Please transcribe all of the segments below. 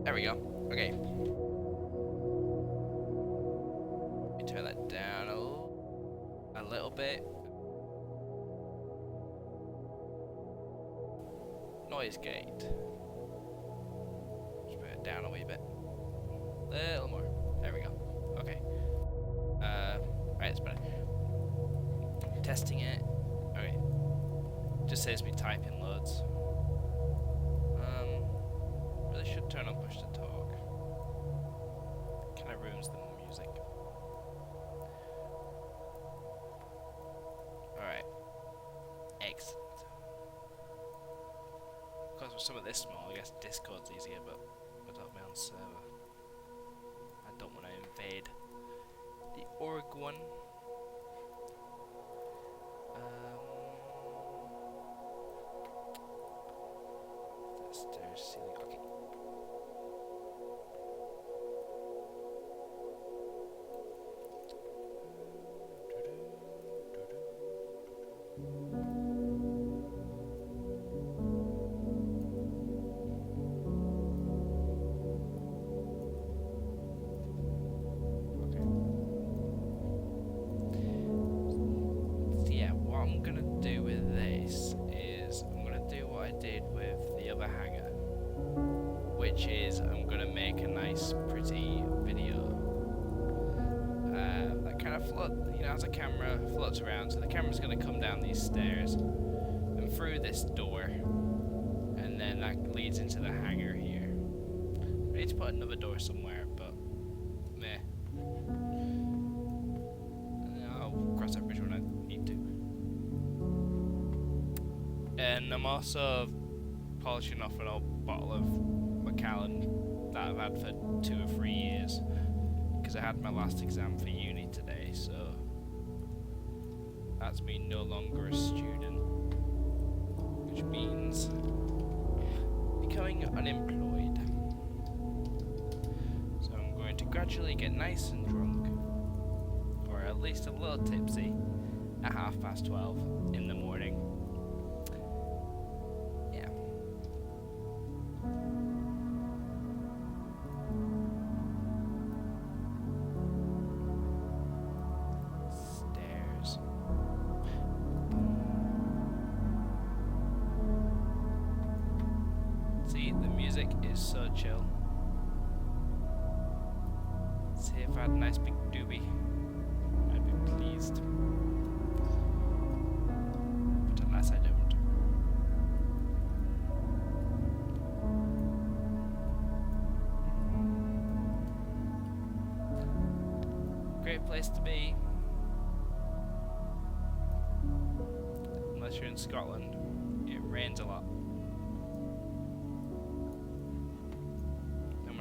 There we go. Okay. Let me turn that down a little bit. Noise gate. Just put it down a wee bit. A little more. There we go. Okay. Right, it's better. Testing it. Okay. Just saves me typing loads. Really should turn on push to talk. Kinda ruins the music. Alright. Excellent. Because with some of this small, I guess Discord's easier, but I don't have my own server. I don't want to invade the Oregon. Stairs, ceiling. Okay. Which is, I'm gonna make a nice, pretty video that kind of as a camera floats around. So the camera's gonna come down these stairs and through this door, and then that leads into the hangar here. I need to put another door somewhere, but meh. I'll cross that bridge when I need to. And I'm also polishing off an old bottle of Macallan that I've had for 2 or 3 years because I had my last exam for uni today, so that's me no longer a student, which means becoming unemployed. So I'm going to gradually get nice and drunk, or at least a little tipsy, at 12:30 in the morning. Is so chill. See, if I had a nice big doobie, I'd be pleased. But alas, I don't. Great place to be. Unless you're in Scotland, it rains a lot.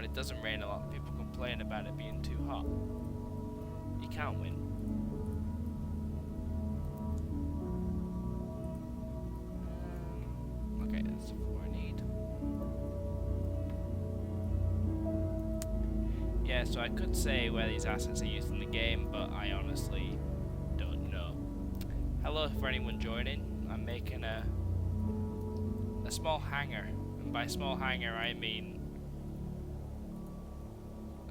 It doesn't rain a lot, people complain about it being too hot. You can't win. Okay, that's the floor I need. Yeah, so I could say where these assets are used in the game, but I honestly don't know. Hello for anyone joining. I'm making a small hangar, and by small hangar I mean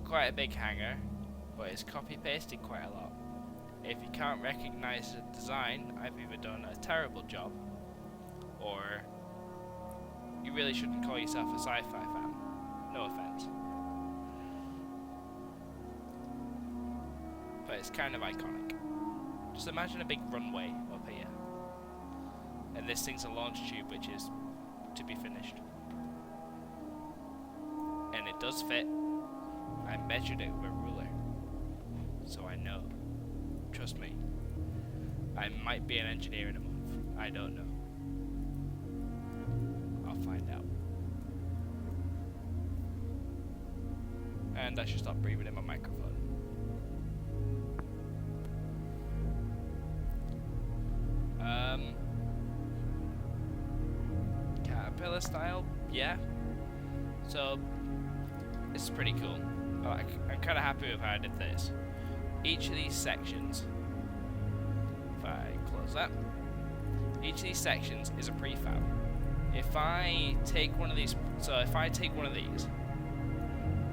quite a big hangar, but it's copy pasted quite a lot. If you can't recognize the design, I've either done a terrible job, or you really shouldn't call yourself a sci-fi fan. No offense. But it's kind of iconic. Just imagine a big runway up here, and this thing's a launch tube which is to be finished. And it does fit. I measured it with a ruler, so I know. Trust me. I might be an engineer in a month. I don't know. I'll find out. And I should stop breathing in my microphone. Caterpillar style, yeah. So it's pretty cool. I'm kind of happy with how I did this. Each of these sections, if I close that, each of these sections is a prefab. If I take one of these,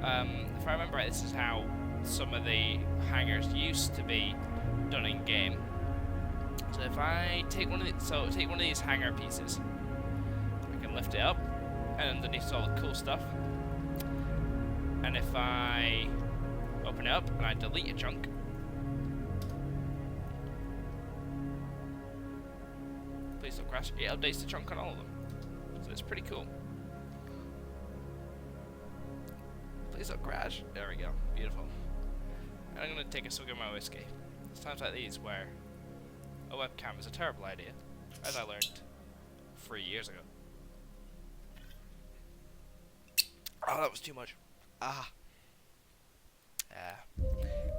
If I remember right, this is how some of the hangars used to be done in game. So if I take one of these hangar pieces, I can lift it up, and underneath all the cool stuff. And if I open it up and I delete a chunk, please don't crash. It updates the chunk on all of them, so it's pretty cool. Please don't crash. There we go. Beautiful. And I'm gonna take a swig of my whiskey. It's times like these where a webcam is a terrible idea, as I learned 3 years ago. Oh, that was too much. Ah.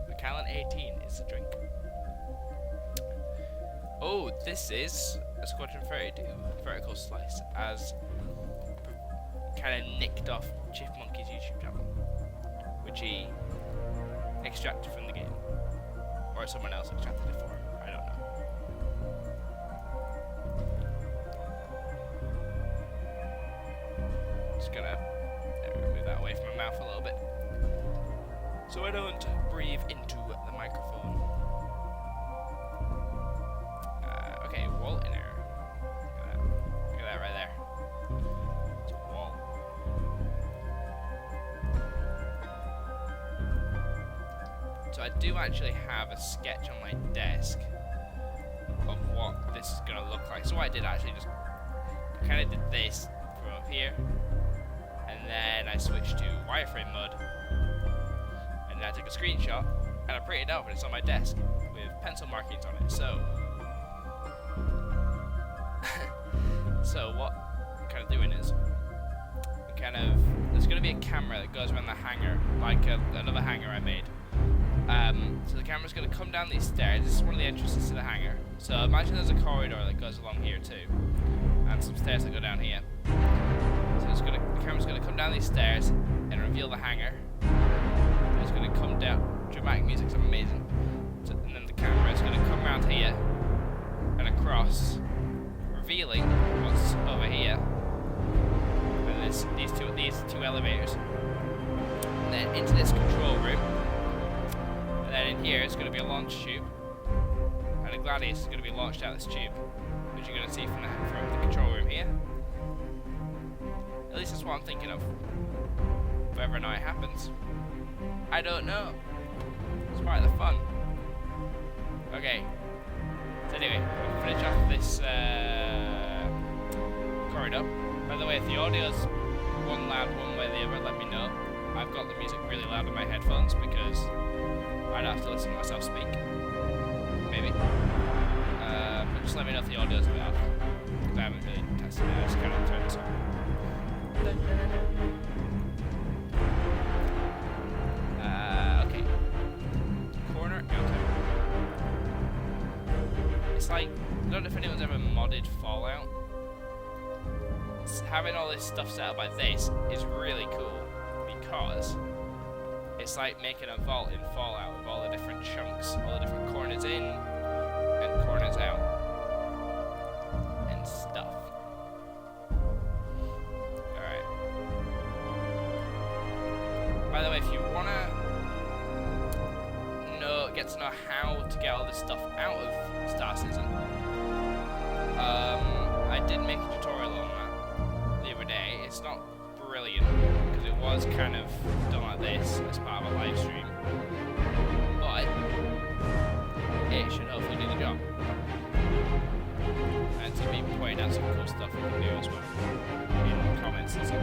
Macallan 18 is the drink. Oh, this is a Squadron 32 vertical slice, as kind of nicked off Chief Monkey's YouTube channel, which he extracted from the game, or someone else extracted it for him. I don't know. Just gonna move that away from my mouth a little bit, so I don't breathe into the microphone. Okay, wall in there. Look at that right there. It's a wall. So I do actually have a sketch on my desk of what this is gonna look like. So what I did actually just kind of did this from up here, and then I switched to wireframe mode, and then I took a screenshot and I printed it out, and it's on my desk with pencil markings on it. So what I'm kind of doing is, there's going to be a camera that goes around the hangar, like another hangar I made. So the camera's going to come down these stairs. This is one of the entrances to the hangar. So imagine there's a corridor that goes along here too, and some stairs that go down here. So the camera's going to come down these stairs and reveal the hangar. And it's going to come down. Dramatic music's amazing. So, and then the camera is going to come around here and across, revealing what's over here. And there's these two elevators. And then into this control room. And then in here is going to be a launch tube. And a Gladius is going to be launched out this tube, which you're going to see from the control room here. At least that's what I'm thinking of. Whether or not it happens, I don't know. It's part of the fun. Okay. So anyway, we'll finish off this corridor. By the way, if the audio's one loud one way or the other, let me know. I've got the music really loud in my headphones because I'd have to listen to myself speak. Maybe. But just let me know if the audio's a bit off, because I haven't really tested it. I just kind of turned this on. Okay. Corner. Okay. It's like, I don't know if anyone's ever modded Fallout. Having all this stuff set up like this is really cool, because it's like making a vault in Fallout with all the different chunks, all the different corners in and corners out and stuff. Alright. By the way, if you wanna get to know how to get all this stuff out of Star Citizen, I did make a tutorial on that the other day. It's not brilliant, because it was kind of done like this as part of a live stream, but it should hopefully do the job. And to be pointing out some cool stuff we can do as well in comments and such.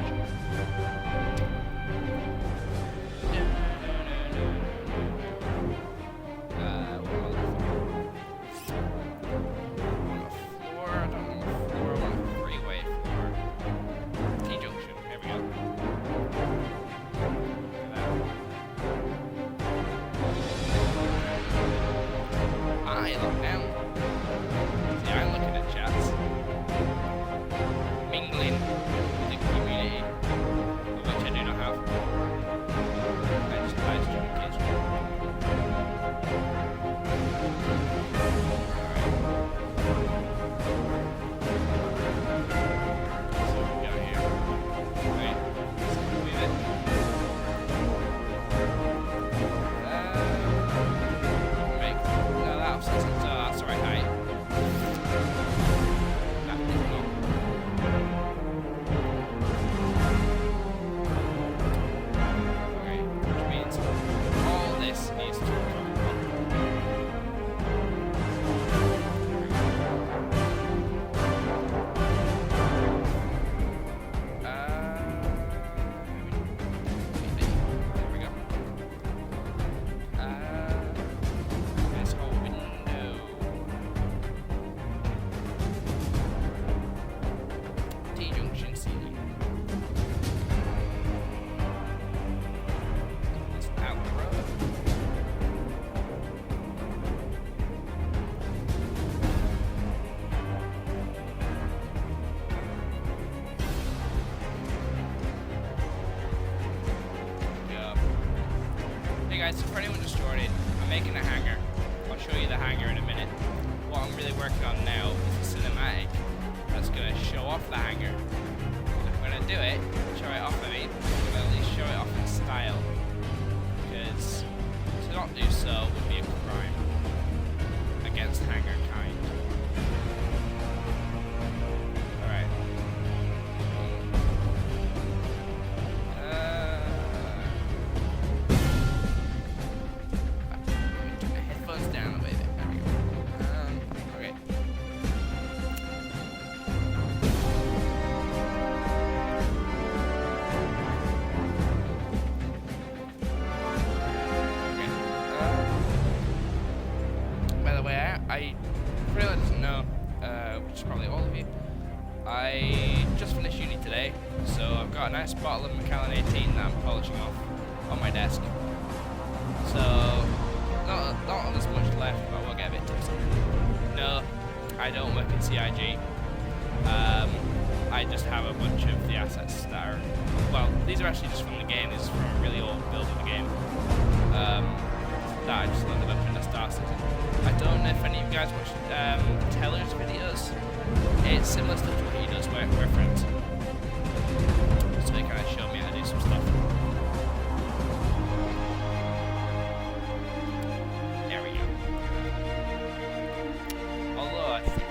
Junction C. It's out the road. Hey guys, so for anyone just joined in, I'm making a hangar. I'll show you the hangar in a minute. What I'm really working on now is a cinematic that's going to show off the hangar. If I'm going to do it, show it off, I'm going to at least show it off in style. Because to not do so would be a crime against hangar kind. Alright. Get my headphones down a bit. There we go. Okay. I really doesn't know, which is probably all of you. I just finished uni today, so I've got a nice bottle of Macallan 18 that I'm polishing off on my desk. So, not as much left, but we'll get a bit tipsy. No, I don't work in CIG. I just have a bunch of the assets that are, well, these are actually just from the game. This is from a really old build of the game. That I just loaded up in the Star Citizen. I don't know if any of you guys watch Teller's videos. It's similar stuff to what he does with reference. So they kind of show me how to do some stuff. There we go. Although I think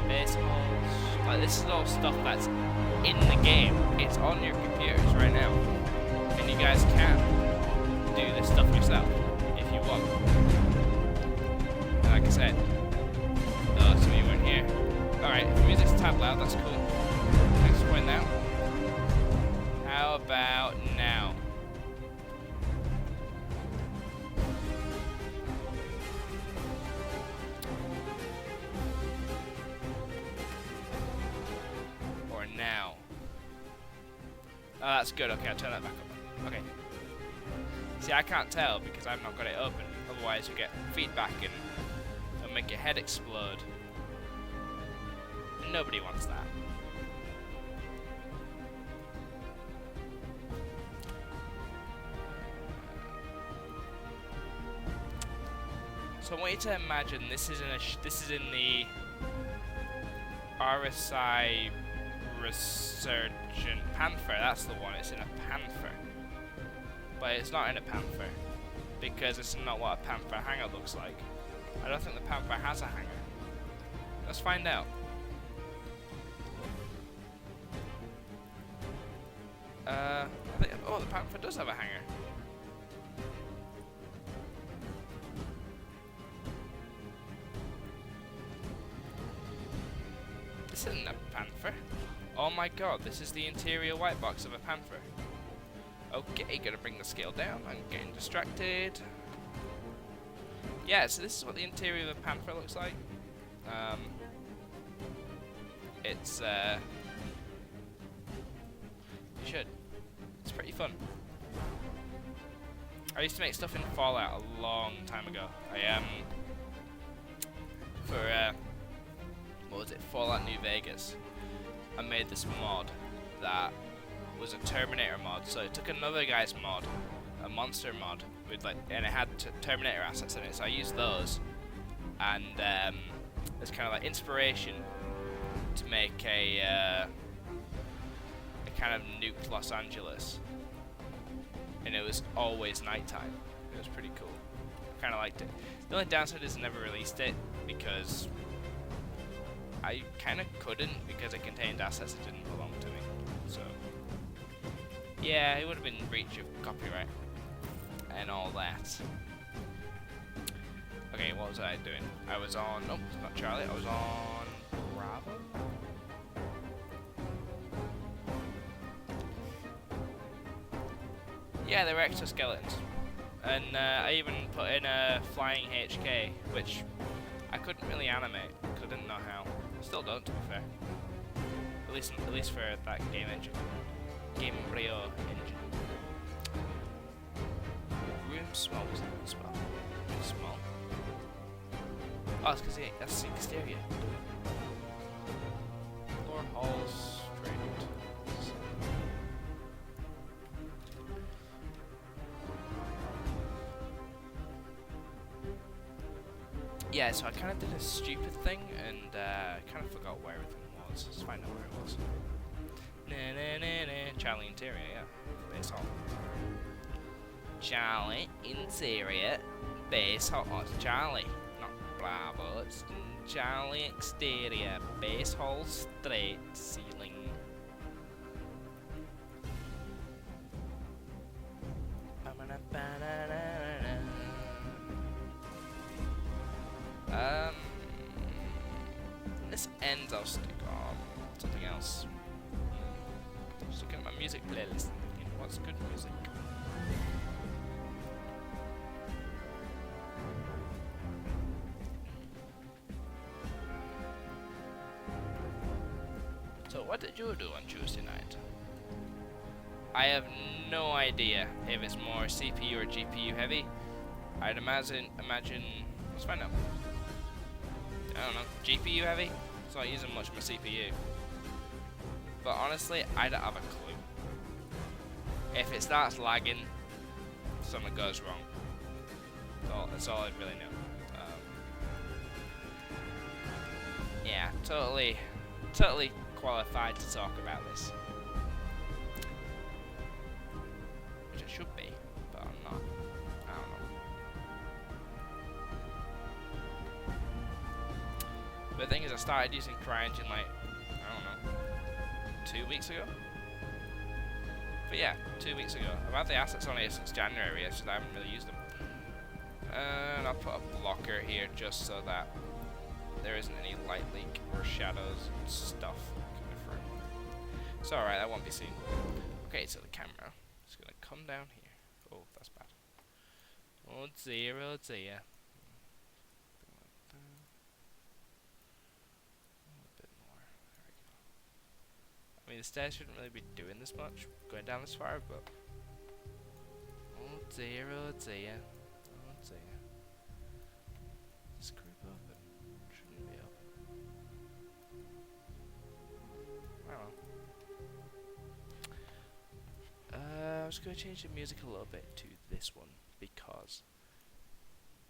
baseballs, like this is all stuff that's in the game. It's on your computers right now. And you guys can do this stuff yourself if you want. And like I said, oh, so you weren't here. Alright, if the music's a tad loud, that's cool. Thanks for pointing out. How about now? Or now? Oh, that's good. Okay, I'll turn that back up. Okay. See, I can't tell because I've not got it open. Otherwise, you get feedback and it'll make your head explode. And nobody wants that. So I want you to imagine this is in the RSI Resurgent Panther. That's the one. It's in a Panther. But it's not in a Panther, because it's not what a Panther hangar looks like. I don't think the Panther has a hangar. Let's find out. Oh, the Panther does have a hangar. This isn't a Panther. Oh my god, this is the interior white box of a Panther. Okay, gotta bring the scale down. I'm getting distracted. Yeah, so this is what the interior of a Panther looks like. It's you should. It's pretty fun. I used to make stuff in Fallout a long time ago. For what was it? Fallout New Vegas. I made this mod that was a Terminator mod, so it took another guy's mod, a monster mod, with and it had Terminator assets in it. So I used those, and it's kind of like inspiration to make a kind of nuked Los Angeles, and it was always nighttime. It was pretty cool. I kind of liked it. The only downside is I never released it because I kind of couldn't, because it contained assets that didn't belong to me. So yeah, it would have been breach of copyright and all that. Okay, what was I doing? I was on, nope, it's not Charlie, I was on Bravo? Yeah, they were exoskeletons. And I even put in a flying HK, which I couldn't really animate, because I didn't know how. Still don't, to be fair. At least for that game engine. Gamebryo engine. Room small, was it? Small. Really small. Oh, it's because that's the exterior. Floor, halls, straight. Yeah, so I kind of did a stupid thing and kind of forgot where everything was. Let's find out where it was. Charlie interior, yeah. Base hall. Charlie interior. Base hall. Oh, it's Charlie. Not Bravo. It's Charlie exterior. Base hall straight ceiling. This ends, I'll stick on something else. Just looking at my music playlist. What's good music? So, what did you do on Tuesday night? I have no idea if it's more CPU or GPU heavy. I'd imagine. Let's find out. I don't know. GPU heavy? It's not using much of my CPU. But honestly, I don't have a clue. If it starts lagging, something goes wrong. That's all I really know. Yeah, totally qualified to talk about this. Which I should be, but I'm not. I don't know. But the thing is, I started using CryEngine like, I don't know, 2 weeks ago? But yeah, 2 weeks ago. I've had the assets on here since January, so I haven't really used them. And I'll put a blocker here just so that there isn't any light leak or shadows and stuff coming through. It's alright, that won't be seen. Okay, so the camera is going to come down here. Oh, that's bad. Oh dear, oh dear. I mean, the stairs shouldn't really be doing this much, going down this far, but... Oh dear, oh dear. Oh dear. This group open? Shouldn't be open. I was going to change the music a little bit to this one, because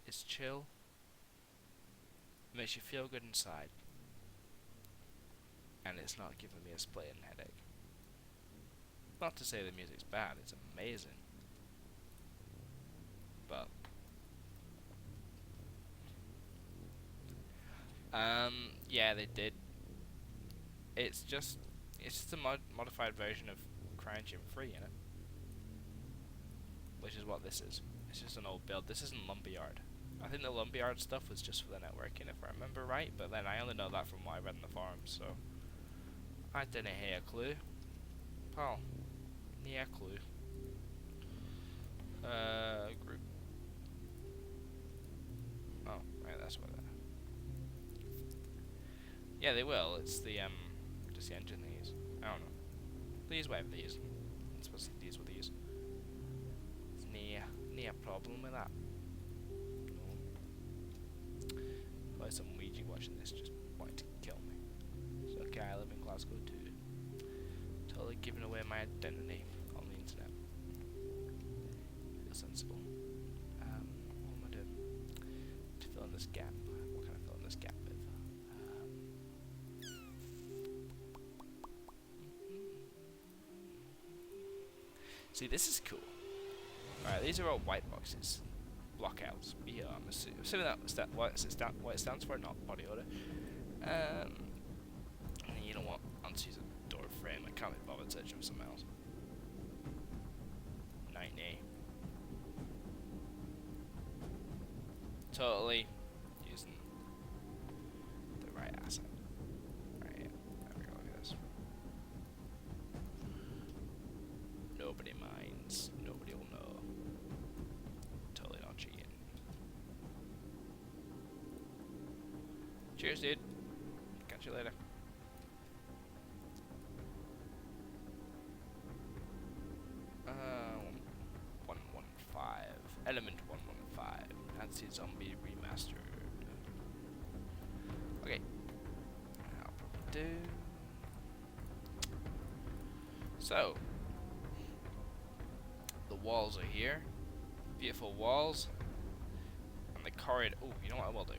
it's chill, it makes you feel good inside, and it's not giving me a splitting headache. Not to say the music's bad, it's amazing. But yeah, they did. It's just a modified version of CryEngine 3, innit? Which is what this is. It's just an old build. This isn't Lumberyard. I think the Lumberyard stuff was just for the networking, if I remember right, but then I only know that from what I read in the forums, so I didn't hear a clue. Paul, near a clue. Group. Oh, right, that's what yeah, they will. It's the just the engine they use. I don't know. They use whatever they use. It's supposed to use what they use. Near problem with that. No. Probably some Ouija watching this just wanting to kill me. It's okay, I live in Glasgow too. Totally giving away my identity on the internet. Feel sensible. What am I doing? To fill in this gap. What can I fill in this gap with? See, this is cool. Alright, these are all white boxes. Blockouts. Yeah, I'm assuming that's what it stands for, not body order. You know what? I'll just use a door frame. I can't be bothered searching for something else. 90. Totally using the right asset. Right here. There we go, look at this. Nobody minds. Nobody will know. Totally not cheating. Cheers, dude. Catch catch you later. Uh, 115. Element 115. Nancy Zombie Remastered. Okay. I'll probably do. So, the walls are here. Beautiful walls. And the corridor. Oh, you know what I will do?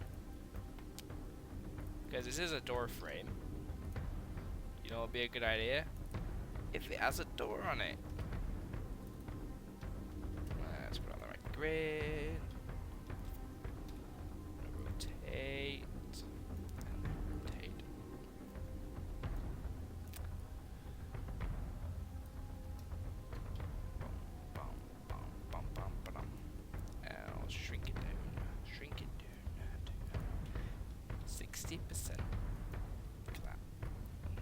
Because this is a door frame. You know what would be a good idea? If it has a door on it. Let's put it on the right grid. Rotate. And rotate. Bum, bum, bum, bum, bum, bum. I'll shrink it down. Shrink it down. 60%. Look at that.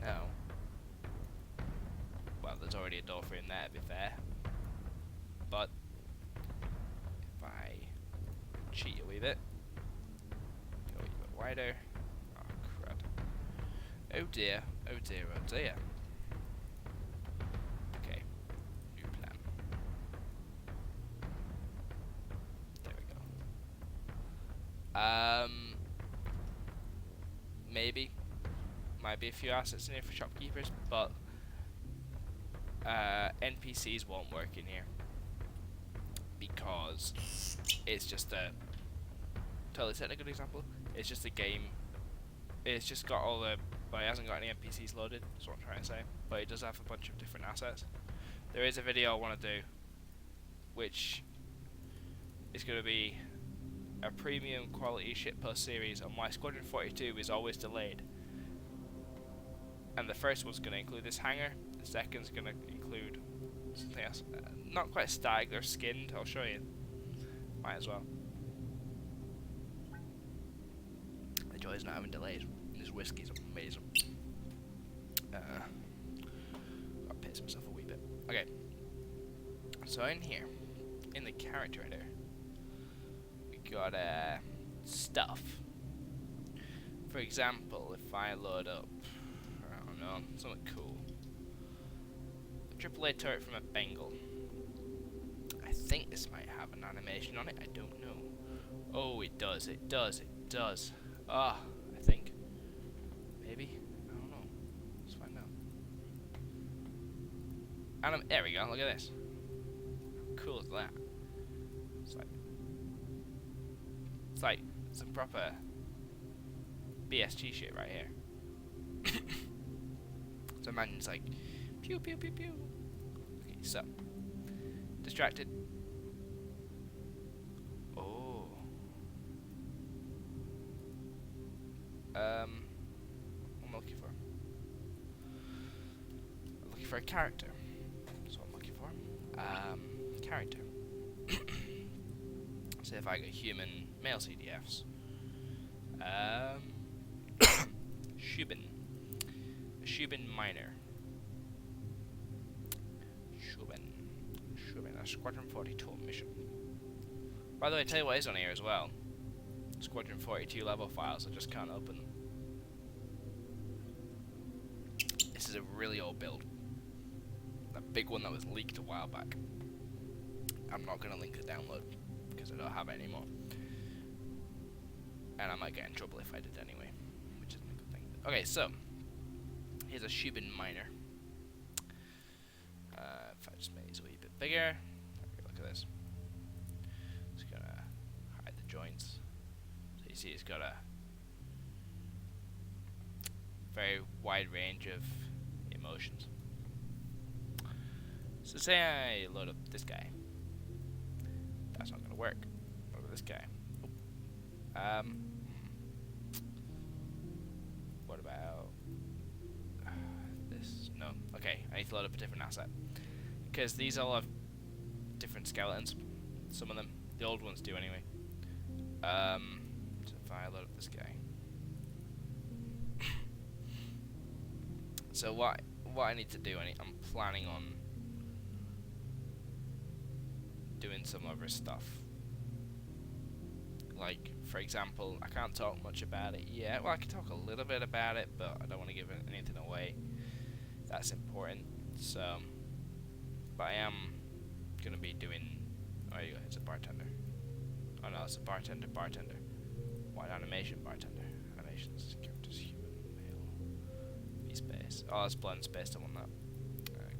No. Well, there's already a door frame there, to be fair. But if I cheat a wee bit, go a wee bit wider. Oh crud! Oh dear! Oh dear! Oh dear! Okay, new plan. There we go. Maybe might be a few assets in here for shopkeepers, but NPCs won't work in here because it's just a totally technical example. It's just a game. It's just got all the. Well, it hasn't got any NPCs loaded. That's what I'm trying to say. But it does have a bunch of different assets. There is a video I want to do, which is going to be a premium quality shitpost series on why Squadron 42 is always delayed. And the first one's going to include this hangar. The second's going to include something else. Not quite static, they're skinned. I'll show you. Might as well. The joys not having delays. This whiskey's amazing. Gotta piss myself a wee bit. Okay. So in here, in the character editor, we got stuff. For example, if I load up, I don't know, something cool. A AAA turret from a Bengal. I think this might have an animation on it. I don't know. Oh, it does. It does. It does. Ah, I think. Maybe. I don't know. Let's find out. There we go. Look at this. How cool is that? It's like some proper BSG shit right here. So imagine it's like pew pew pew pew. Okay, so distracted. Oh. What am I looking for? I'm looking for a character. That's what I'm looking for. Character. See if I get human male CDFs. Shubin. A Shubin miner. Shubin, a Squadron 42 mission. By the way, tell you what is on here as well. Squadron 42 level files, I just can't open them. This is a really old build. A big one that was leaked a while back. I'm not going to link the download because I don't have it anymore. And I might get in trouble if I did anyway, which isn't a good thing. Okay, so here's a Shubin miner. If I just make this a wee bit bigger, look at this. Just gonna hide the joints. So you see, it's got a very wide range of emotions. So say I load up this guy. That's not gonna work. What about this guy? What about this? No. Okay, I need to load up a different asset. Because these all have different skeletons. Some of them. The old ones do anyway. So if I load up this guy. So what I need to do, I'm planning on doing some other stuff. Like, for example, I can't talk much about it yet. Well, I can talk a little bit about it, but I don't want to give anything away. That's important. So, but I am gonna be doing. Oh, you go. It's a bartender. Oh no, it's a bartender. White animation bartender. Animations, characters, human, male, V-space. Oh, that's blend space. I want that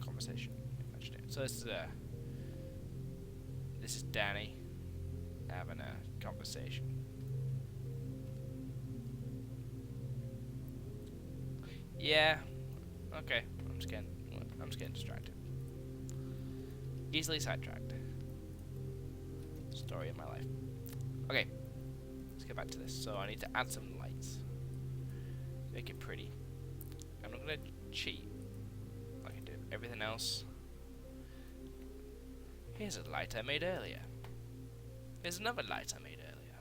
conversation. Imagine it. So this is Danny having a conversation. Yeah. Okay. I'm just getting distracted. Easily sidetracked. Story of my life. Okay. Let's get back to this. So I need to add some lights. Make it pretty. I'm not gonna cheat like I did everything else. Here's a light I made earlier. Here's another light I made earlier.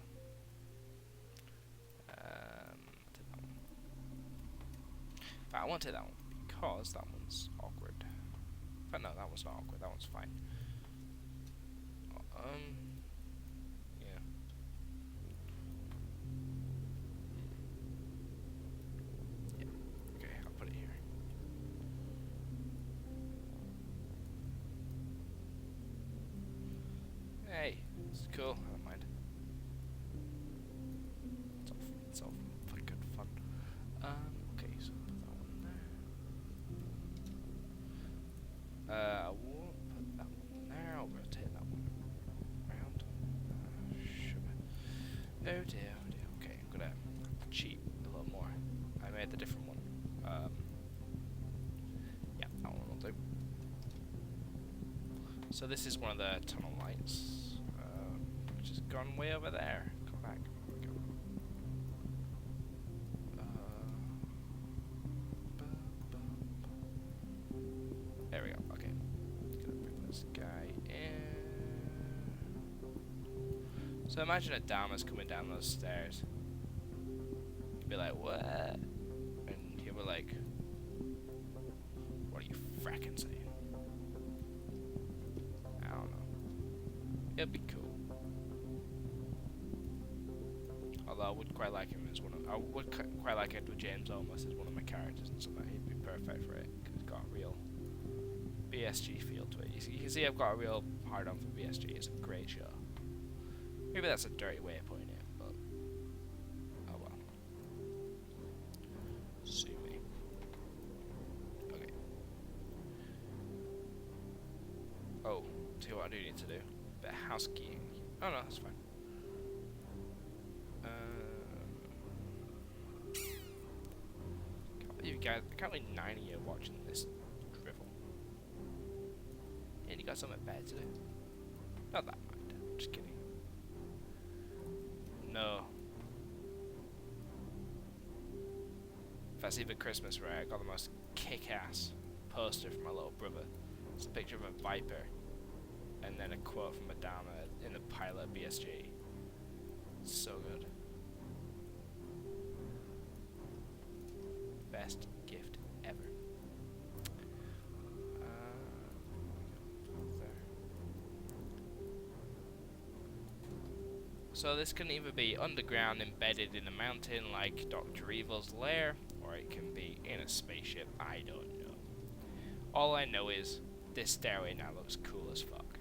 Take that one. But I won't take that one because that one's awkward. But no, that one's not awkward. That one's fine. Yeah. Yeah. Okay, I'll put it here. Hey, it's cool. I don't mind. It's all for good fun. Okay, so put that one there. I won't put that one there. I'll rotate that one around. Sugar. Oh dear, oh dear. Okay, I'm gonna cheat a little more. I made the different one. Yeah, that one will do. So this is one of the tunnel lights. Which has gone way over there. Come back. There we go. Okay. Gonna bring this guy in. So imagine a Dharma's coming down those stairs. You'd be like, what? And he'll be like, what are you fracking saying? I don't know. It'd be cool. Although I would quite like him as one of, I would quite like Edward James almost as one of my characters and stuff. He'd be perfect for it because he's got a real BSG feel to it. You can see I've got a real hard on for BSG. It's a great show. Maybe that's a dirty way of putting it, but oh well. Sue me. Okay. Oh, see what I do need to do. A bit of housekeeping. Oh no, that's fine. You guys, I can't believe 9 of you watching this drivel. And you got something bad to do. Not that mind. Just kidding. No. If that's even Christmas, right? I got the most kick-ass poster from my little brother. It's a picture of a viper, and then a quote from Madama in the pilot BSG. It's so good. Best gift ever. So this can either be underground embedded in a mountain like Dr. Evil's lair, or it can be in a spaceship. I don't know. All I know is this stairway now looks cool as fuck.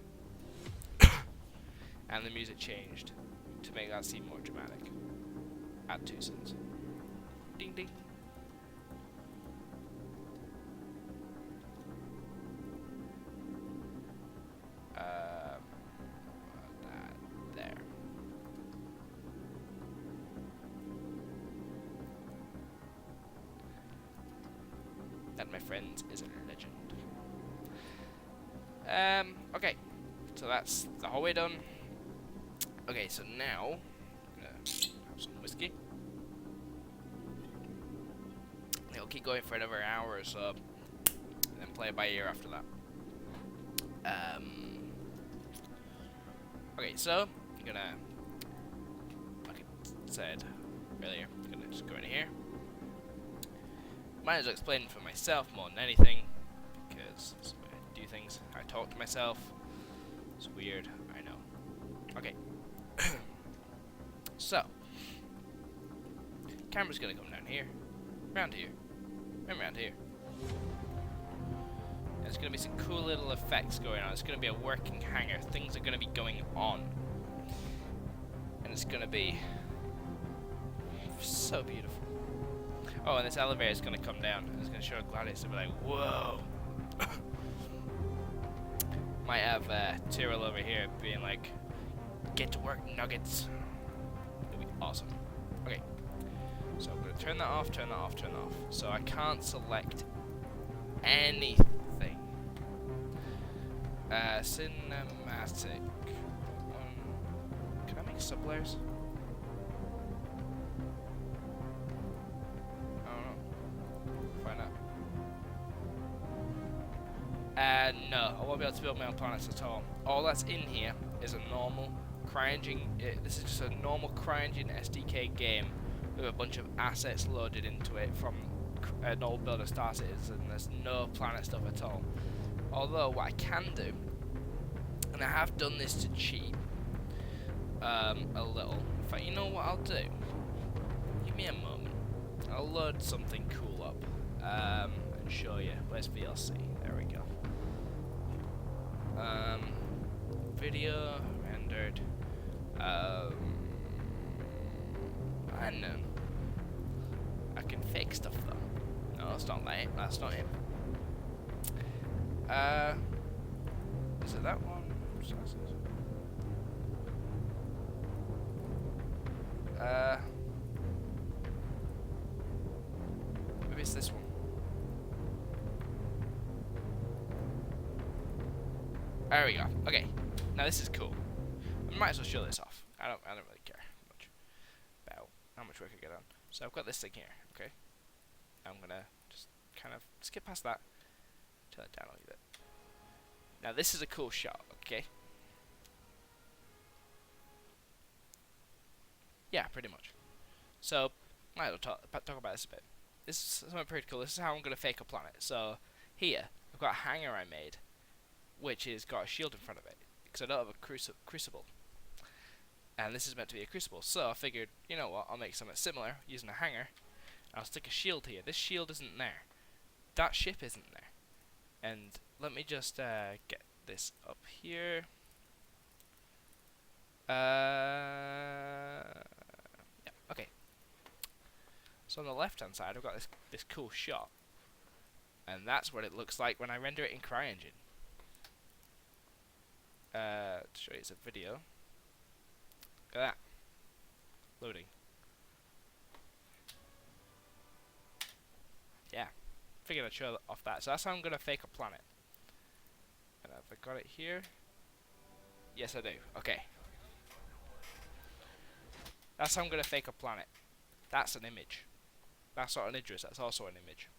And the music changed to make that seem more dramatic. At 2 cents. Ding ding. There. That, my friends, is a legend. Okay. So that's the hallway done. Okay, so now I'm gonna have some whiskey. It'll keep going for another hour or so, and then play it by ear after that. Okay, so I'm gonna, like I said earlier, I'm gonna just go in here. Might as well explain it for myself more than anything, because that's the way I do things. I talk to myself. It's weird, I know. Okay. So, Camera's gonna come down here, round here, and round here. And there's gonna be some cool little effects going on. It's gonna be a working hangar. Things are gonna be going on, and it's gonna be so beautiful. Oh, and this elevator is gonna come down. And it's gonna show Gladius and be like, whoa. Might have Tyrell over here being like, get to work, nuggets. It'll be awesome. Okay, so I'm gonna turn that off, turn that off, turn that off. So I can't select anything. Cinematic. Can I make sublayers? I don't know. Find out. No, I won't be able to build my own planets at all. All that's in here is a normal CryEngine. This is just a normal CryEngine SDK game with a bunch of assets loaded into it from an old build of Star Citizen, and there's no planet stuff at all. Although what I can do, and I have done this to cheat a little. In fact, you know what I'll do? Give me a moment. I'll load something cool up and show you. Where's VLC? There we go. Video rendered. I know. I can fake stuff though. No, it's not that. That's not it. Is it that one? Maybe it's this one. There we go. Okay. Now this is cool. I might as well show this off. I don't really care much about how much work I get on. So I've got this thing here, okay? I'm gonna just kind of skip past that. Turn it down a little bit. Now this is a cool shot, okay? Yeah, pretty much. So, might as well talk about this a bit. This is something pretty cool. This is how I'm going to fake a planet. So, here, I've got a hangar I made, which has got a shield in front of it, because I don't have a crucible. And this is meant to be a crucible. So, I figured, you know what, I'll make something similar using a hangar. I'll stick a shield here. This shield isn't there. That ship isn't there. And let me just get this up here. Yeah, okay. So on the left hand side I've got this cool shot, and that's what it looks like when I render it in CryEngine. To show you it's a video. Look at that. Loading. Yeah. Figured I'd show off that. So that's how I'm gonna fake a planet. And have I got it here? Yes I do. Okay. That's how I'm gonna fake a planet. That's an image. That's not an Idris, that's also an image.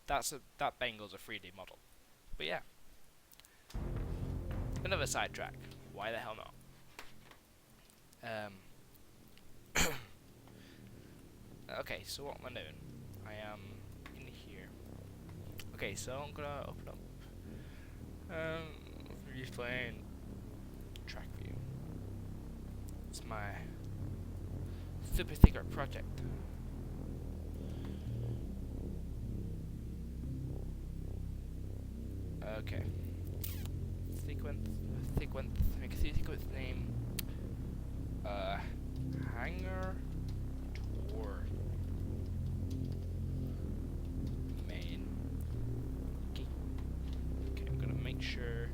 That Bengal's a 3D model. But yeah. Another sidetrack. Why the hell not? Okay, so what am I doing? I am in here. Okay, so I'm gonna open up replaying track view. It's my super secret project. Okay. Sequence, make a sequence name. Hangar tour main. Okay, I'm gonna make sure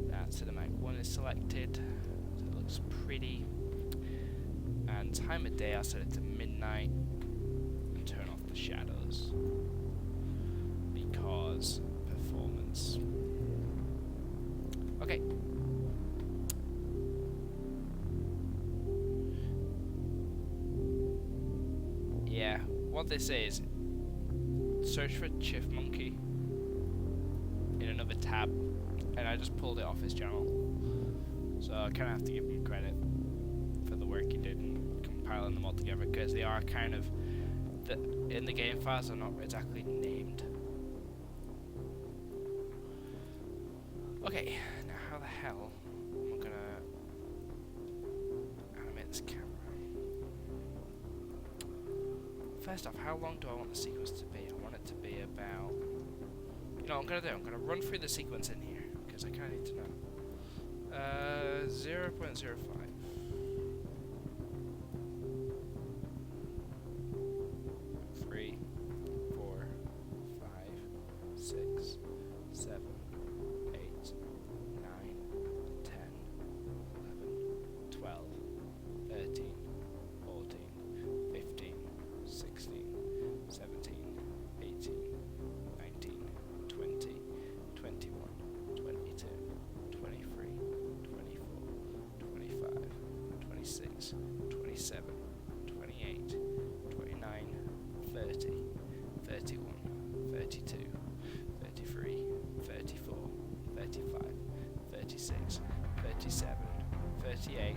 that cinematic 1 is selected, so it looks pretty. And time of day, I'll set it to midnight and turn off the shadows because performance. Okay. Yeah, what this is, search for Chief Monkey in another tab, and I just pulled it off his channel. So I kind of have to give him credit for the work he did in compiling them all together, because they are kind of, in the game files, they're not exactly named. Okay, now how the hell am I gonna animate this camera? first off, how long do I want the sequence to be? I want it to be about... You know what I'm going to do? I'm going to run through the sequence in here, because I kind of need to know. 0.05. 3, 4, 5, 6, 7, 8, 9, 10, 11, 12, 13, 14, 15, 16, 17, 18, 19, 20, 21, 22, 23, 24, 25, 26, 27, 28, 29, 30, 31, 32, 33, 34, 35, 36, 37, 38,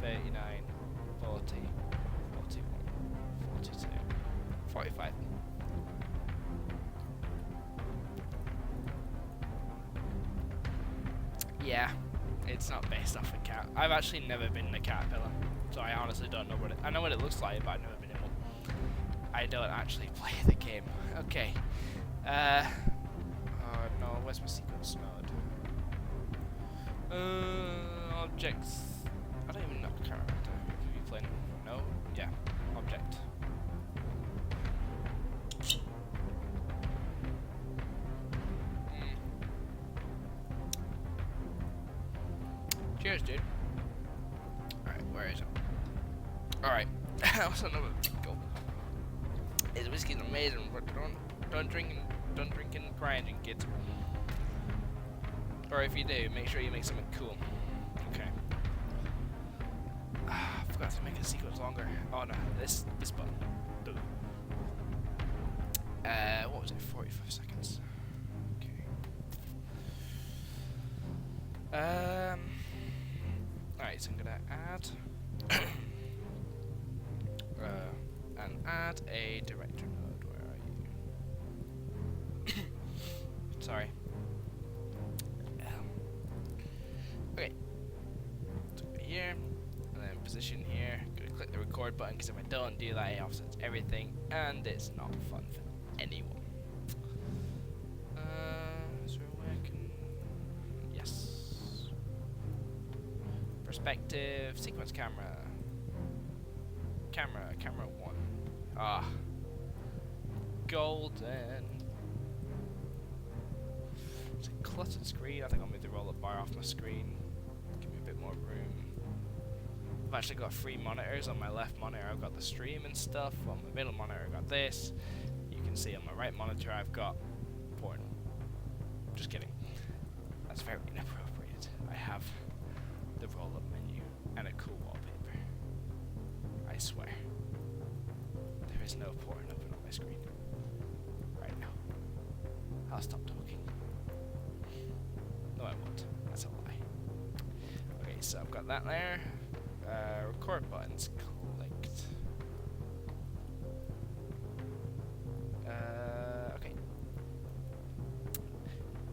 39, 40, 41, 42, 45. Yeah, it's not based off a cat. I've actually never been in a caterpillar, so I honestly don't know what it... I know what it looks like, but I've never been in one. I don't actually play the game. Okay. Oh no, where's my sequence node? Objects. I don't even know. I can't remember. Have you played? No? Yeah. Object. Cheers, dude. Alright, where is it? Alright. What's another go? This whiskey's amazing, but don't drink in CryEngine, kids. Or if you do, make sure you make something cool. Okay. I forgot to make a sequence longer. Oh no, this button. What was it? 45 seconds. Okay. Alright, so I'm gonna add and add a director node. Where are you? Sorry. Okay. So here, and then position here. Gonna click the record button because if I don't do that, it offsets everything, and it's not fun for anyone. So where can... Yes. Perspective, sequence camera. Camera 1. Ah. Golden. It's a cluttered screen. I think I'll move the roll-up bar off my screen. Give me a bit more room. I've actually got 3 monitors. On my left monitor I've got the stream and stuff. On my middle monitor I've got this. You can see on my right monitor I've got porn. Just kidding. That's very inappropriate. I have the roll-up menu and a cool wallpaper. I swear. There is no porn open on my screen. Right now. I'll stop talking. No, I won't. That's a lie. Okay, so I've got that there. Record buttons clicked. Okay.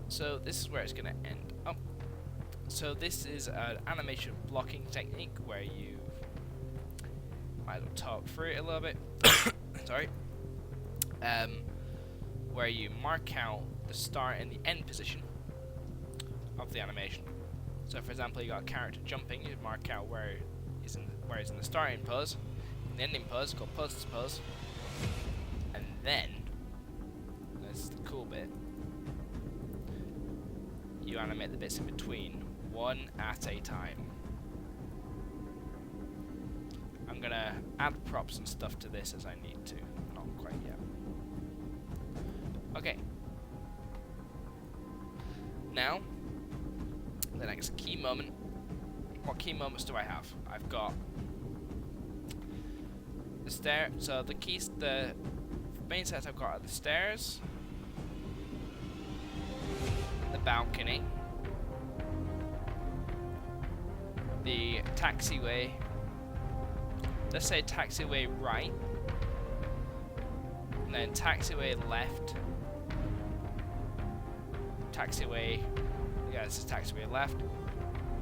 So this is where it's going to end up. So this is an animation blocking technique where you might as well talk through it a little bit. Sorry. Where you mark out the start and the end position of the animation. So for example, you got a character jumping, you mark out where he's in the starting pose, and the ending pose called pose pose, and then this is the cool bit. You animate the bits in between, one at a time. I'm gonna add props and stuff to this as I need to. Not quite yet. Okay. Now, the next key moment. What key moments do I have? I've got the stair. So the main sets I've got are the stairs, the balcony, the taxiway. Let's say taxiway right, and then taxiway left, taxiway, yeah, this is taxiway left,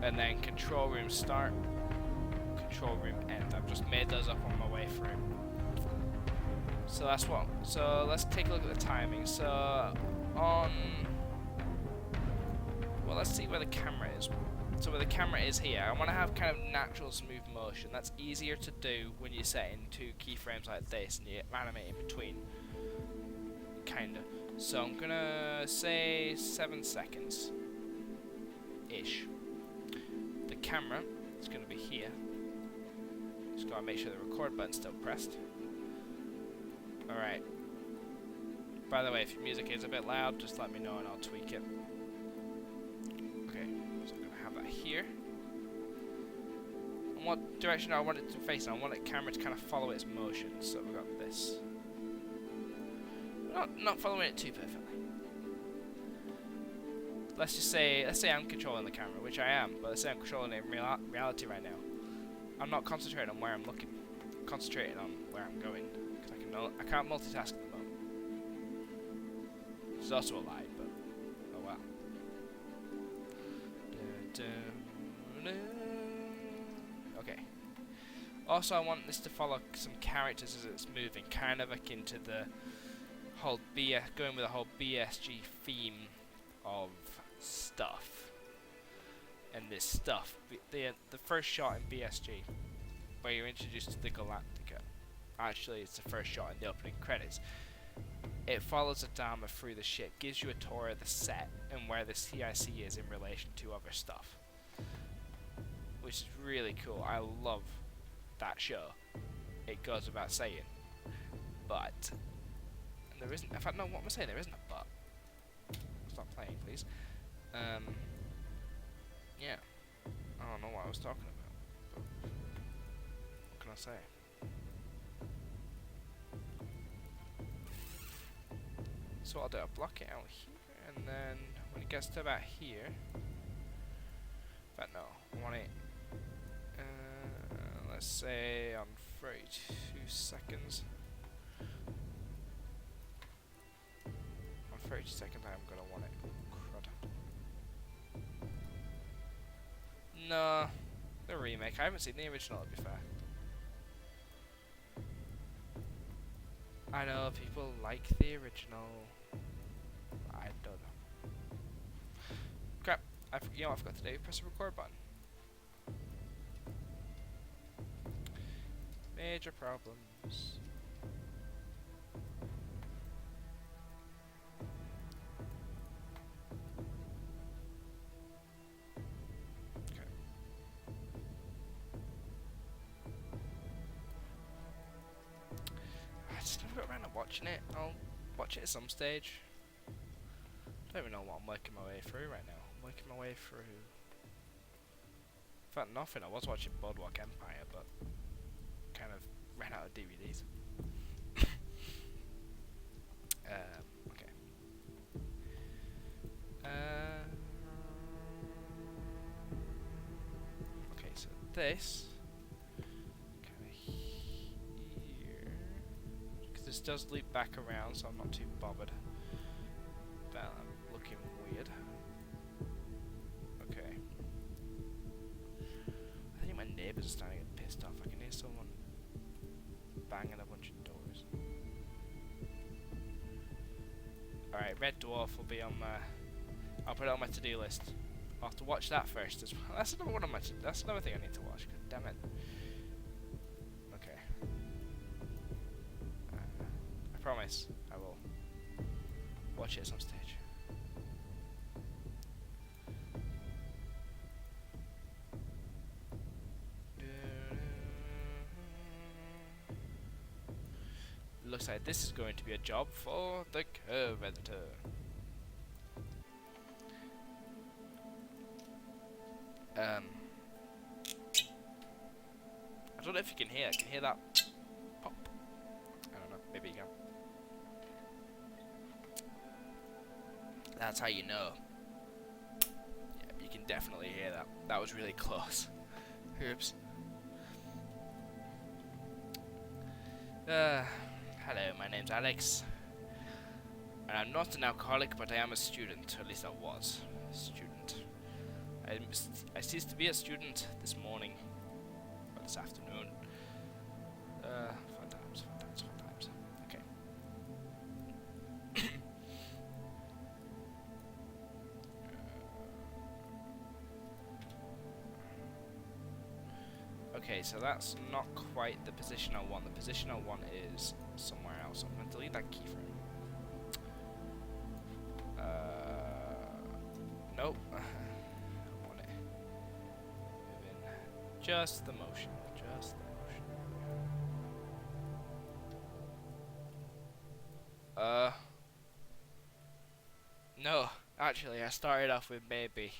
and then control room start, control room end. I've just made those up on my way through. So that's what. So let's take a look at the timing. So on. Well, let's see where the camera is. So where the camera is here, I want to have kind of natural smooth motion. That's easier to do when you're setting two keyframes like this and you animate in between. Kinda. So I'm gonna say 7 seconds. Ish. The camera is gonna be here. Just gotta make sure the record button's still pressed. Alright. By the way, if your music is a bit loud, just let me know and I'll tweak it. Okay, so I'm going to have that here. And what direction do I want it to face? I want the camera to kind of follow its motion. So we've got this. Not following it too perfectly. Let's say I'm controlling the camera, which I am, but let's say I'm controlling it in reality right now. I'm not concentrating on where I'm looking. I'm concentrating on where I'm going. I can't multitask at the moment. Which is also a lie, but oh well. Okay. Also, I want this to follow some characters as it's moving, kind of akin to the whole going with the whole BSG theme of stuff. And this stuff, the first shot in BSG, where you're introduced to the Galactica. Actually, it's the first shot in the opening credits. It follows Adama through the ship, gives you a tour of the set and where the CIC is in relation to other stuff, which is really cool. I love that show. It goes without saying, but there isn't. In fact, no. What am I saying? There isn't a but. Stop playing, please. Yeah. I don't know what I was talking about. But what can I say? So what I'll do, I'll block it out here, and then when it gets to about here, but no, I want it, let's say on 32 seconds. On 32 seconds I'm gonna want it. Crud. No, the remake, I haven't seen the original to be fair. I know people like the original. I don't know. Crap! You know what I forgot to do? Press the record button. Major problems. Okay. I just never got around to watching it. I'll watch it at some stage. I don't even know what I'm working my way through right now. I'm working my way through. In fact, nothing. I was watching Boardwalk Empire, but kind of ran out of DVDs. Okay. Okay, so this kind of here, because this does loop back around, so I'm not too bothered. That I'm looking weird. Okay. I think my neighbours are starting to get pissed off. I can hear someone banging a bunch of doors. Alright, Red Dwarf will be on my... I'll put it on my to-do list. I'll have to watch that first as well. That's another one on my that's another thing I need to watch. God damn it. Okay. I promise I will watch it at some stage. Looks like this is going to be a job for the curve editor. I don't know if you can hear. I can hear that pop. I don't know. Maybe you can. That's how you know. Yeah, you can definitely hear that. That was really close. Oops. Hello, my name's Alex. And I'm not an alcoholic, but I am a student. At least I was a student. I ceased to be a student this morning. Or this afternoon. Fun times, fun times, fun times. Okay. so that's not quite the position I want. The position I want is somewhere else. I'm going to delete that keyframe. Nope. I want it moving. Just the motion. Just the motion. No. Actually, I started off with maybe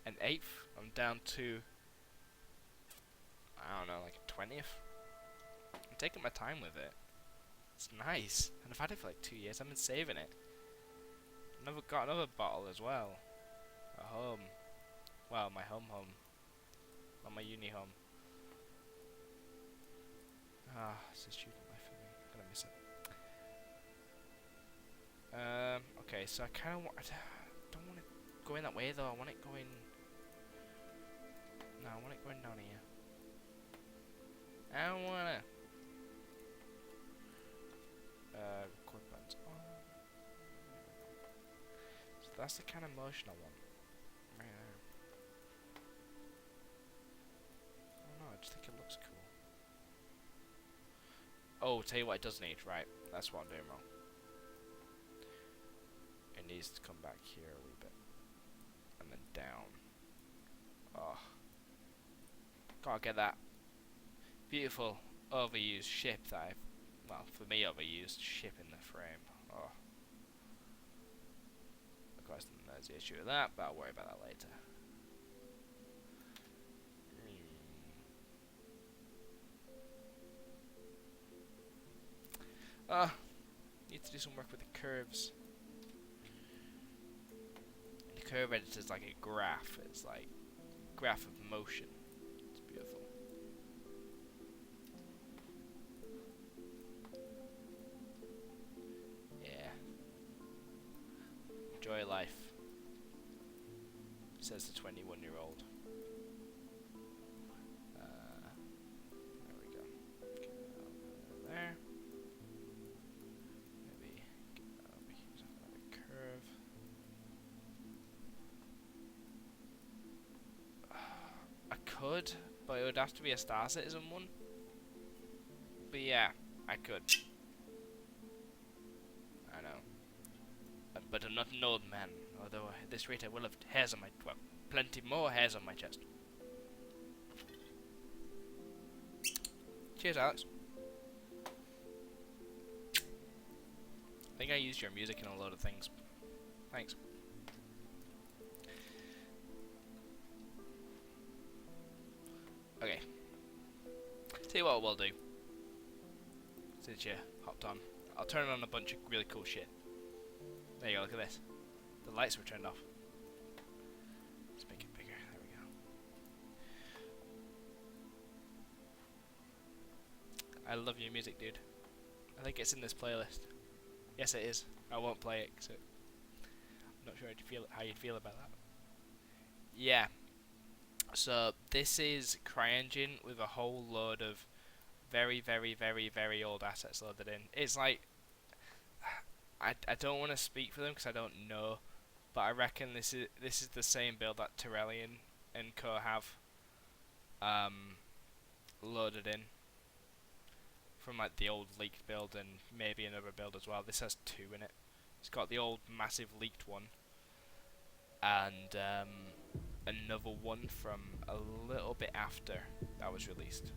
an 1/8. I'm down to, I don't know, like a 20th. I'm taking my time with it. It's nice. And I've had it for like 2 years. I've been saving it. Got another bottle as well. At home. Well, my home. Not my uni home. Ah, it's a student life for me. I'm gonna miss it. Okay, so I kinda want, I don't want it going that way though. I want it going, no, I want it going down here. I don't wanna. Record buttons on. So that's the kind of motion I want. Right there. I don't know, I just think it looks cool. Oh, tell you what it does need, right. That's what I'm doing wrong. It needs to come back here a wee bit. And then down. Oh. Gotta get that beautiful overused ship that I've, well, for me, overused ship in the frame. Oh. Of course, then there's the issue with that, but I'll worry about that later. Need to do some work with the curves. The curve editor is like a graph. It's like a graph of motion. It's beautiful. Yeah. Enjoy life, says the 21-year-old. There we go. Get that over there. Maybe get that over here so I have a curve. I could, but it would have to be a Star Citizen one. But yeah, I could. I know. But I'm not an old man, although at this rate I will have hairs on my, well, plenty more hairs on my chest. Cheers, Alex. I think I used your music in a load of things. Thanks. Okay. Tell you what we'll do. Since you hopped on, I'll turn on a bunch of really cool shit. There you go, look at this. The lights were turned off. Let's make it bigger, there we go. I love your music, dude. I think it's in this playlist. Yes, it is. I won't play it, so I'm not sure how you'd feel about that. Yeah. So, this is CryEngine with a whole load of very, very, very, very old assets loaded in. It's like, I don't want to speak for them because I don't know, but I reckon this is the same build that Tyrellian and Co have loaded in from like the old leaked build and maybe another build as well. This has 2 in it. It's got the old massive leaked one and another one from a little bit after that was released.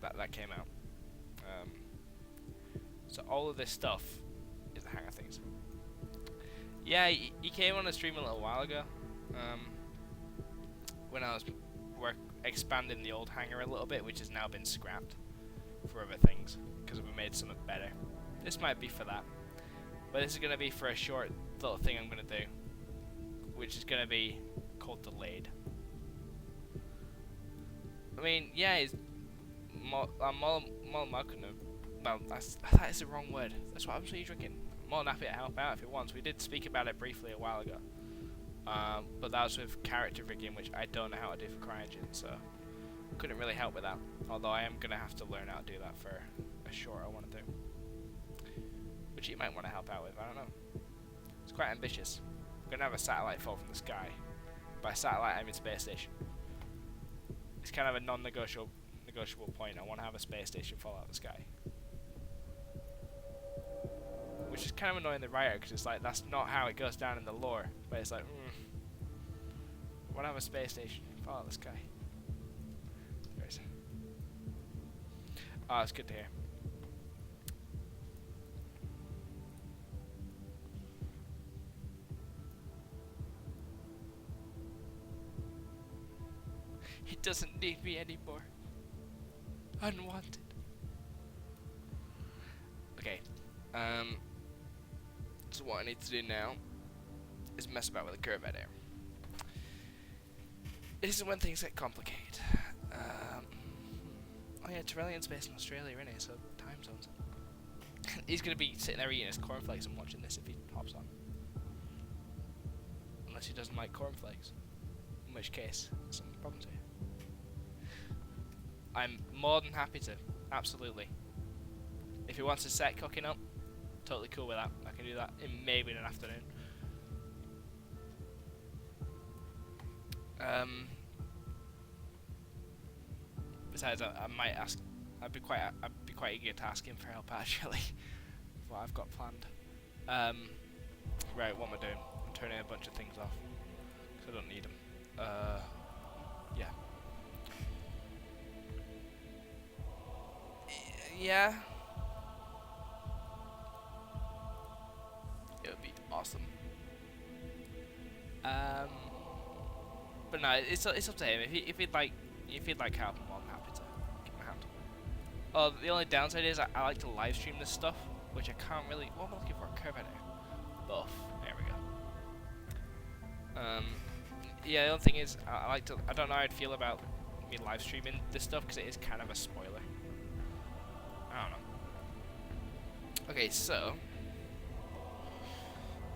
That came out. So all of this stuff is the Hangar things. Yeah, he came on a stream a little while ago. When I was expanding the old Hangar a little bit, which has now been scrapped for other things because we made something better. This might be for that, but this is going to be for a short little thing I'm going to do, which is going to be called Delayed. I mean, yeah, it's well, that is the wrong word. That's what I'm drinking. I'm more than happy to help out if it wants. We did speak about it briefly a while ago, but that was with character rigging, which I don't know how to do for CryEngine, so couldn't really help with that. Although I am gonna have to learn how to do that for a short I want to do, which you might want to help out with. I don't know. It's quite ambitious. We're gonna have a satellite fall from the sky. By satellite, I mean space station. It's kind of a non-negotiable non-negotiable point. I want to have a space station fall out of the sky. Which is kind of annoying the writer, because it's like, that's not how it goes down in the lore. But it's like, I want to have a space station fall out of the sky. There it is. Oh, it's good to hear. He doesn't need me anymore. Unwanted. Okay. So what I need to do now is mess about with the curve editor. This is when things get complicated. Oh yeah, Tyrellian's based in Australia, isn't he? So time zones. He's gonna be sitting there eating his cornflakes and watching this if he hops on. Unless he doesn't like cornflakes. In which case, there's some problems here. I'm more than happy to, absolutely. If he wants a set cooking up, totally cool with that. I can do that in maybe in an afternoon. Besides, I might ask. I'd be quite eager to ask him for help actually. What I've got planned. Right, what am I doing? I'm turning a bunch of things off because I don't need them. Yeah. Yeah. It would be awesome. But no, it's up to him. If he'd like help, I'm more than happy to give him a hand. Oh, the only downside is I like to live stream this stuff, which I can't really. What am I looking for? A curve editor. Buff. There we go. Yeah, the only thing is I like to. I don't know how I'd feel about me live streaming this stuff because it is kind of a spoiler. I don't know. Okay, so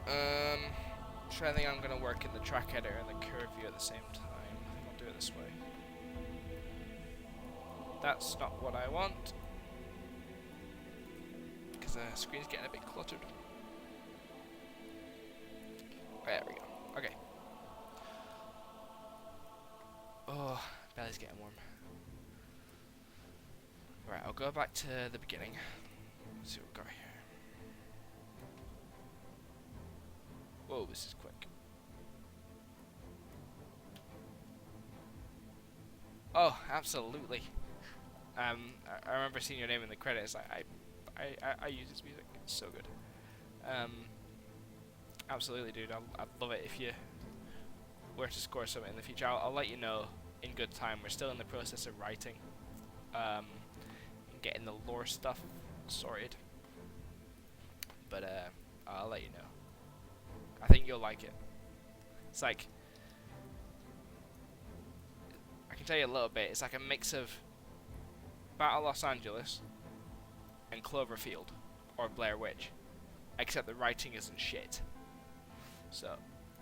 I think I'm gonna work in the track editor and the curve view at the same time. I think I'll do it this way. That's not what I want, because the screen's getting a bit cluttered. There we go. Okay. Oh, belly's getting warm. Right, I'll go back to the beginning. Let's see what we've got here. Whoa, this is quick. Oh, absolutely. I remember seeing your name in the credits. I use this music. It's so good. Absolutely, dude. I'd love it if you were to score something in the future. I'll let you know in good time. We're still in the process of writing, and getting the lore stuff sorted. But I'll let you know. I think you'll like it. It's like, I can tell you a little bit. It's like a mix of Battle Los Angeles and Cloverfield or Blair Witch, except the writing isn't shit. So,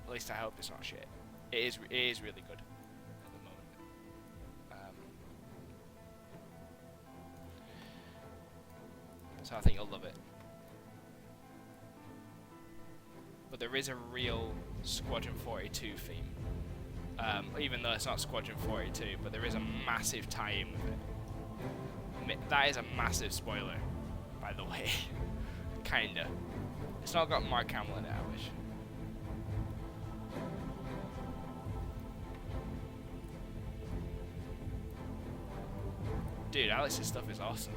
at least I hope it's not shit. It is really good at the moment. So I think you'll love it. But there is a real Squadron 42 theme. Even though it's not Squadron 42, but there is a massive tie-in with it. That is a massive spoiler, by the way. Kinda. It's not got Mark Hamill in it, I wish. Dude, Alex's stuff is awesome.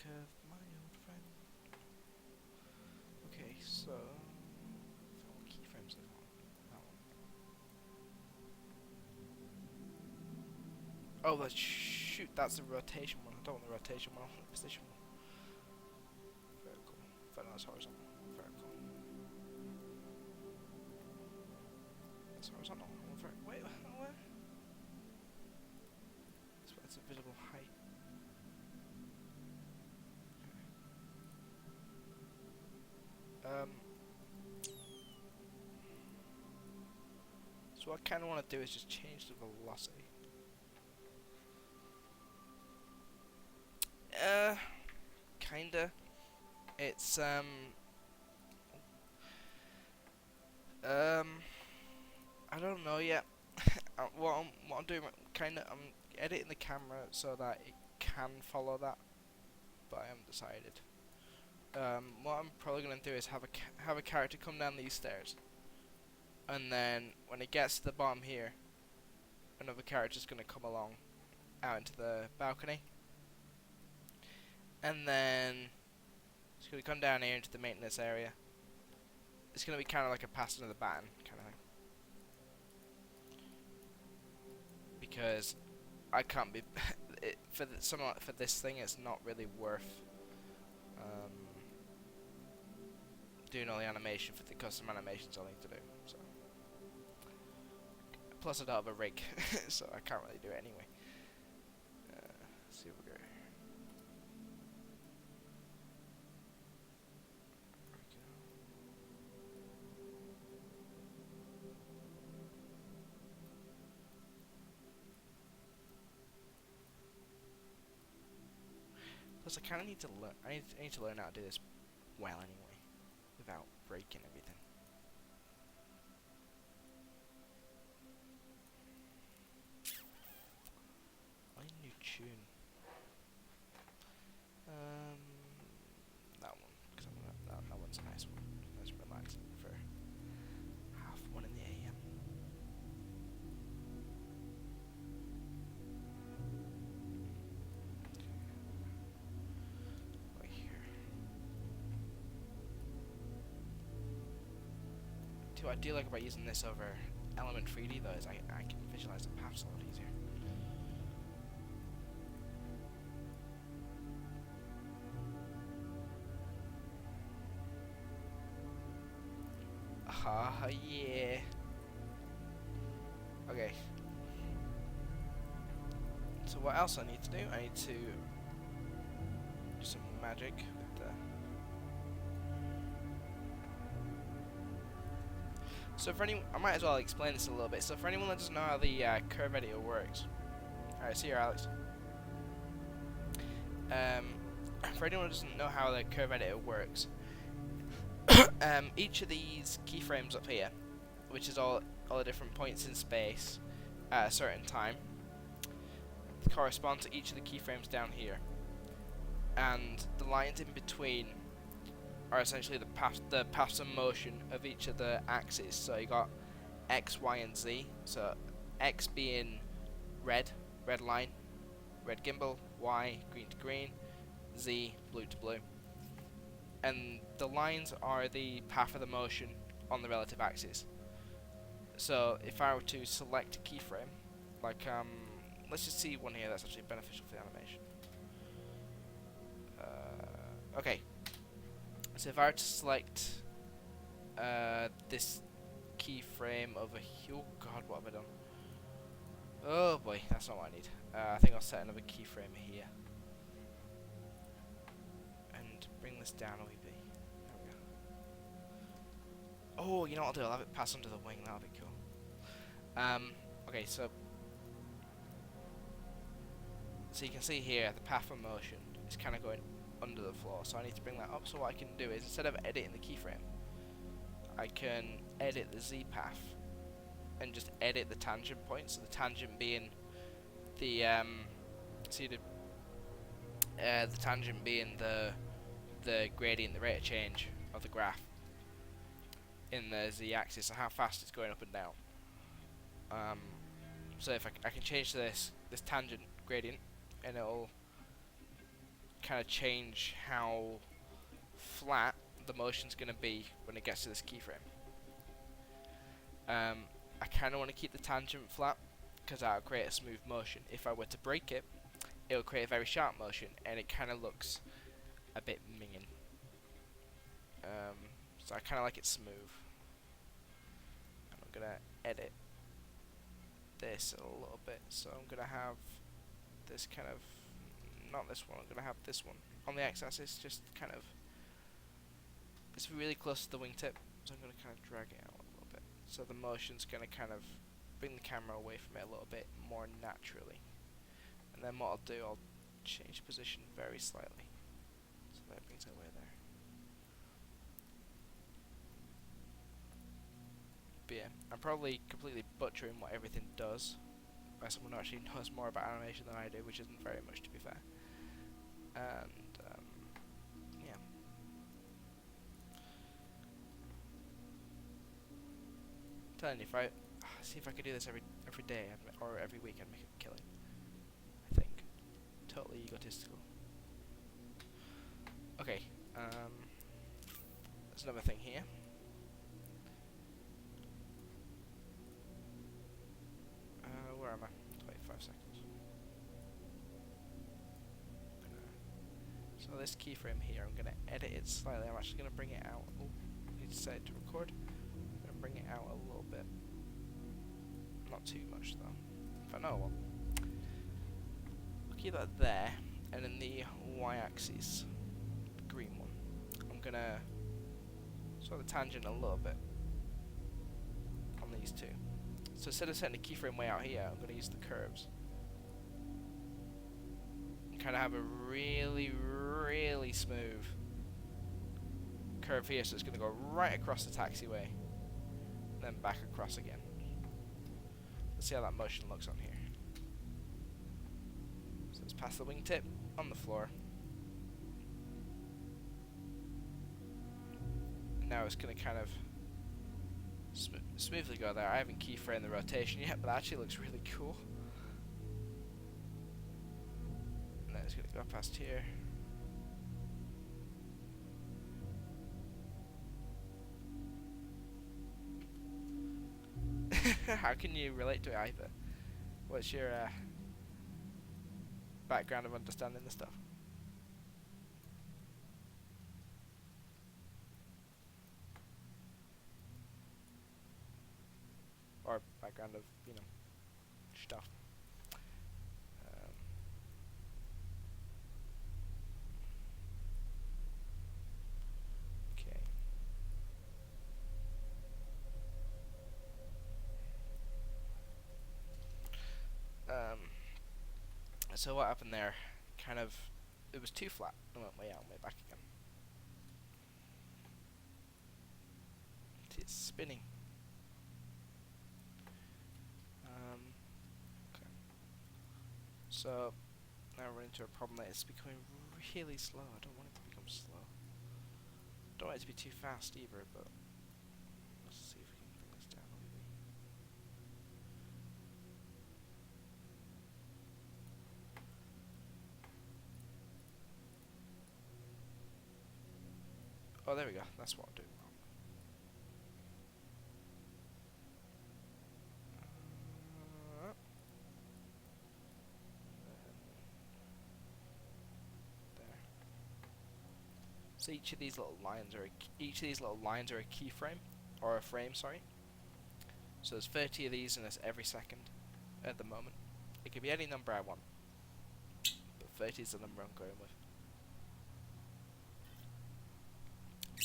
curve, my old friend. Okay, so what keyframes are on that one? Oh, shoot, that's the rotation one. I don't want the rotation one. I want the position one. Vertical. No, that's horizontal. Vertical. That's horizontal. Wait, where? That's a visible height. So what I kind of want to do is just change the velocity. Kinda. It's I don't know yet. What I'm doing, I'm editing the camera so that it can follow that, but I haven't decided. What I'm probably gonna do is have a character come down these stairs, and then when it gets to the bottom here, another character's gonna come along out into the balcony, and then it's gonna come down here into the maintenance area. It's gonna be kind of like a passing of the baton kind of thing, because I can't be for this thing. It's not really worth doing all the animation for the custom animations I need to do. So plus I don't have a rig, so I can't really do it anyway. Let's see if we go. Plus, I kind of need to learn. I need to learn how to do this well anyway, without breaking everything. I need a new tune. That one, because that one's a nice one. Nice relaxing for 1:30 in the AM. Right here. What I do like about using this over Element 3D though is I can visualize the paths a lot easier. Ah, yeah. Okay. So what else I need to do? I need to do some magic with the... So for anyone, I might as well explain this a little bit. So for anyone that doesn't know how the curve editor works, alright, see you, Alex. For anyone who doesn't know how the curve editor works, each of these keyframes up here, which is all the different points in space at a certain time, correspond to each of the keyframes down here, and the lines in between are essentially the paths of motion of each of the axes. So you got X, Y, and Z. So X being red line, red gimbal, Y, green to green, Z, blue to blue. And the lines are the path of the motion on the relative axis. So if I were to select a keyframe, like let's just see one here that's actually beneficial for the animation. Okay. So if I were to select this keyframe over here, oh god, what have I done? Oh boy, that's not what I need. I think I'll set another keyframe here and bring this down a wee bit. There we go. Oh, you know what I'll do? I'll have it pass under the wing. That'll be cool. Okay, so you can see here the path of motion is kind of going under the floor, so I need to bring that up. So what I can do is, instead of editing the keyframe, I can edit the Z path and just edit the tangent point. So the tangent being the the tangent being the gradient, the rate of change of the graph in the Z axis, and how fast it's going up and down. So if I can change this tangent gradient, and it'll kind of change how flat the motion's going to be when it gets to this keyframe. I kind of want to keep the tangent flat because that'll create a smooth motion. If I were to break it, it'll create a very sharp motion, and it kind of looks a bit minging. So I kind of like it smooth. And I'm gonna edit this a little bit. So I'm gonna have this kind of, not this one. I'm gonna have this one on the x-axis, just kind of. It's really close to the wingtip, so I'm gonna kind of drag it out a little bit. So the motion's gonna kind of bring the camera away from it a little bit more naturally. And then what I'll do, I'll change position very slightly, so that brings it away there. But yeah, I'm probably completely butchering what everything does by someone who actually knows more about animation than I do, which isn't very much, to be fair. And yeah. I'm telling you, if I see if I could do this every day or every week, I'd make a killing. I think. Totally egotistical. Okay. There's another thing here. Where am I? 25 seconds. So this keyframe here, I'm going to edit it slightly. I'm actually going to bring it out. Oh, I need to set it to record. I'm going to bring it out a little bit. Not too much though. If I know what. I'll keep that there. And in the y-axis, the green one, I'm going to sort the tangent a little bit on these two. So instead of setting the keyframe way out here, I'm going to use the curves. And kind of have a really, really smooth curve here, so it's going to go right across the taxiway, then back across again. Let's see how that motion looks on here. So it's past the wingtip on the floor. And now it's going to kind of smoothly go there. I haven't keyframed the rotation yet, but that actually looks really cool. And then it's going to go past here. How can you relate to it either? What's your background of understanding the stuff? Or background of, you know, stuff. Okay. So what happened there? Kind of, it was too flat. It went way out and way back again. It's spinning. Okay. So now we're into a problem that it's becoming really slow. I don't want it to become slow. Don't want it to be too fast either, but let's see if we can bring this down a wee bit. Oh, there we go. That's what I'll do. So each of these little lines are a keyframe, or a frame, sorry. So there's 30 of these, and it's every second at the moment. It could be any number I want, but 30 is the number I'm going with.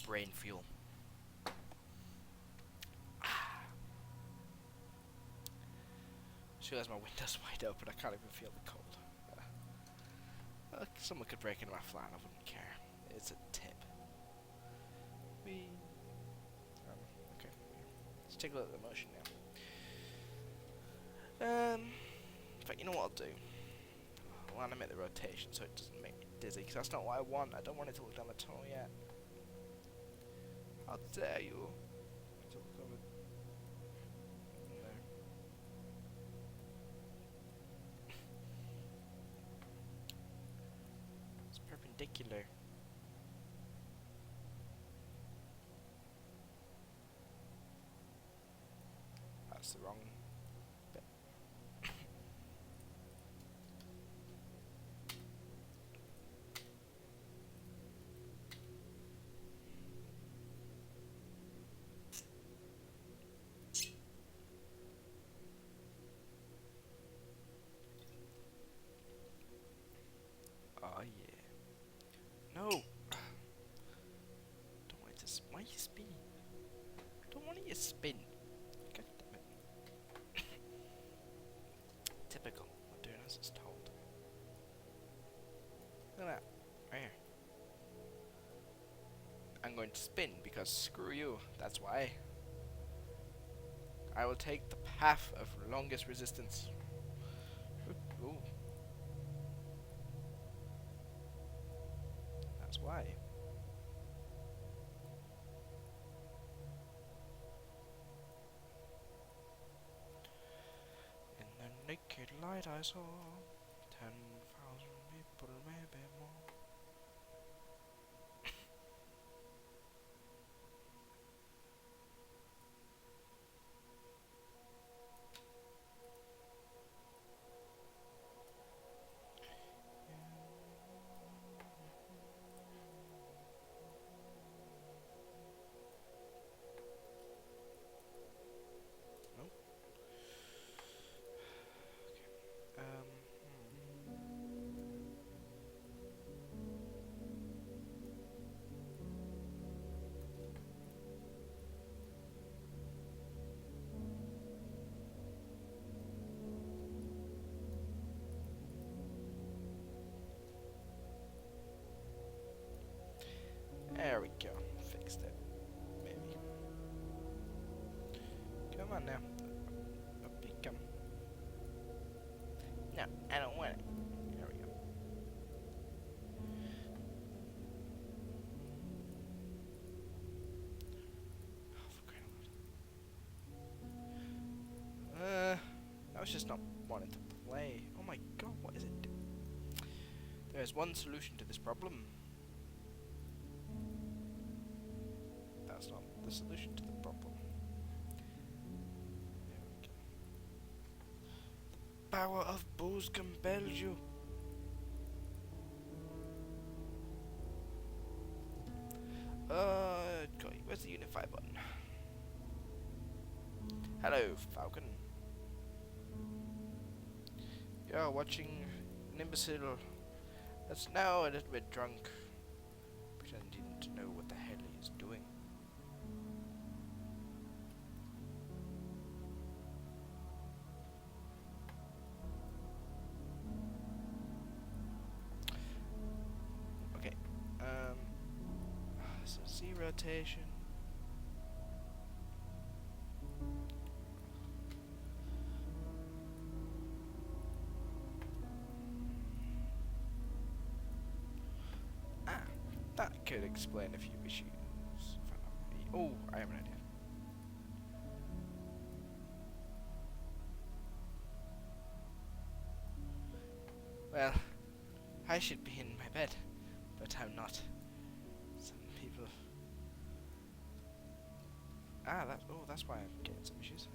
Brain fuel. Just realised my window's wide open. I can't even feel the cold. Someone could break into my flat, I wouldn't care. It's a tip. Okay. Let's take a look at the motion now. In fact, you know what I'll do? I'll animate the rotation so it doesn't make me dizzy, because that's not what I want. I don't want it to look down the tunnel yet. How dare you? To look over there. Let's perpendicular. That's the wrong bit. Oh yeah. No. Don't want it to. Why are you spinning? Don't want it to spin. God damn it. Typical. Not doing as it's told. Look at that. Right here. I'm going to spin because screw you. That's why. I will take the path of longest resistance. Ooh. That's why. In the naked light I saw 10,000 people, maybe more. Nope. Okay. There we go. Fixed it. Maybe. Come on now. Up you come. No, I don't want it. There we go. Oh, for crying out loud. I was just not wanting to play. Oh my god, what is it doing? There's one solution to this problem. That's not the solution to the problem. There we go. The power of booze compels you. Okay, where's the unify button? Hello, Falcon. You're watching an imbecile that's now a little bit drunk, pretending to know what the hell he's doing. Okay, so Z rotation. That could explain a few issues. Oh, I have an idea. Well, I should be in my bed, but I'm not. Some people. That's why I'm getting some issues.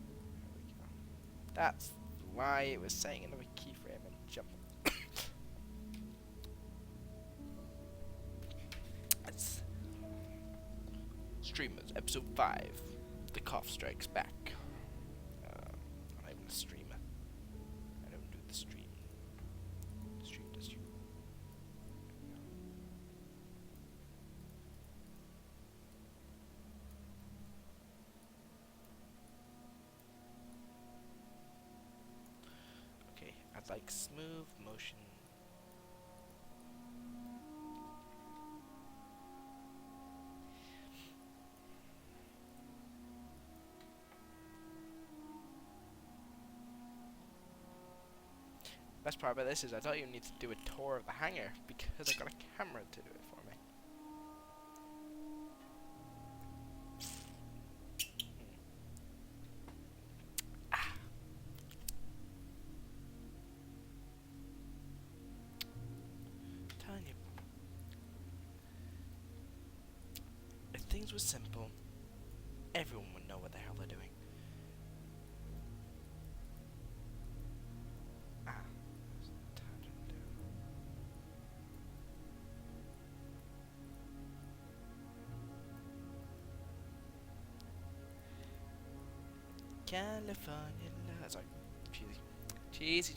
There we go. That's why it was saying another keyframe and jump. Streamers, episode 5. The cough strikes back. I'm not even a streamer. I don't do the stream. The stream does you. Okay, I'd like smooth motion. Best part about this is I don't even need to do a tour of the hangar because I've got a camera to do it for me. things were simple, everyone would know what the hell they're doing. Ah. California love. Sorry, cheesy.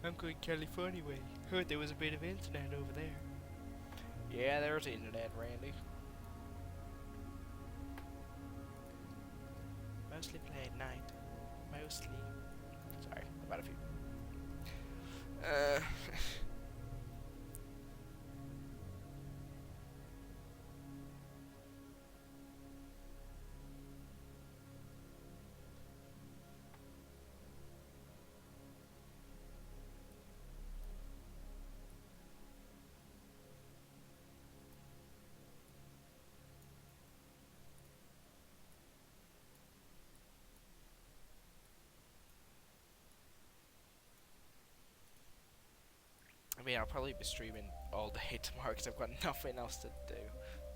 I'm going California way. Heard there was a bit of internet over there. Yeah, there's internet, Randy. Mostly play at night. Mostly. Sorry, about a few. I mean, I'll probably be streaming all day tomorrow because I've got nothing else to do.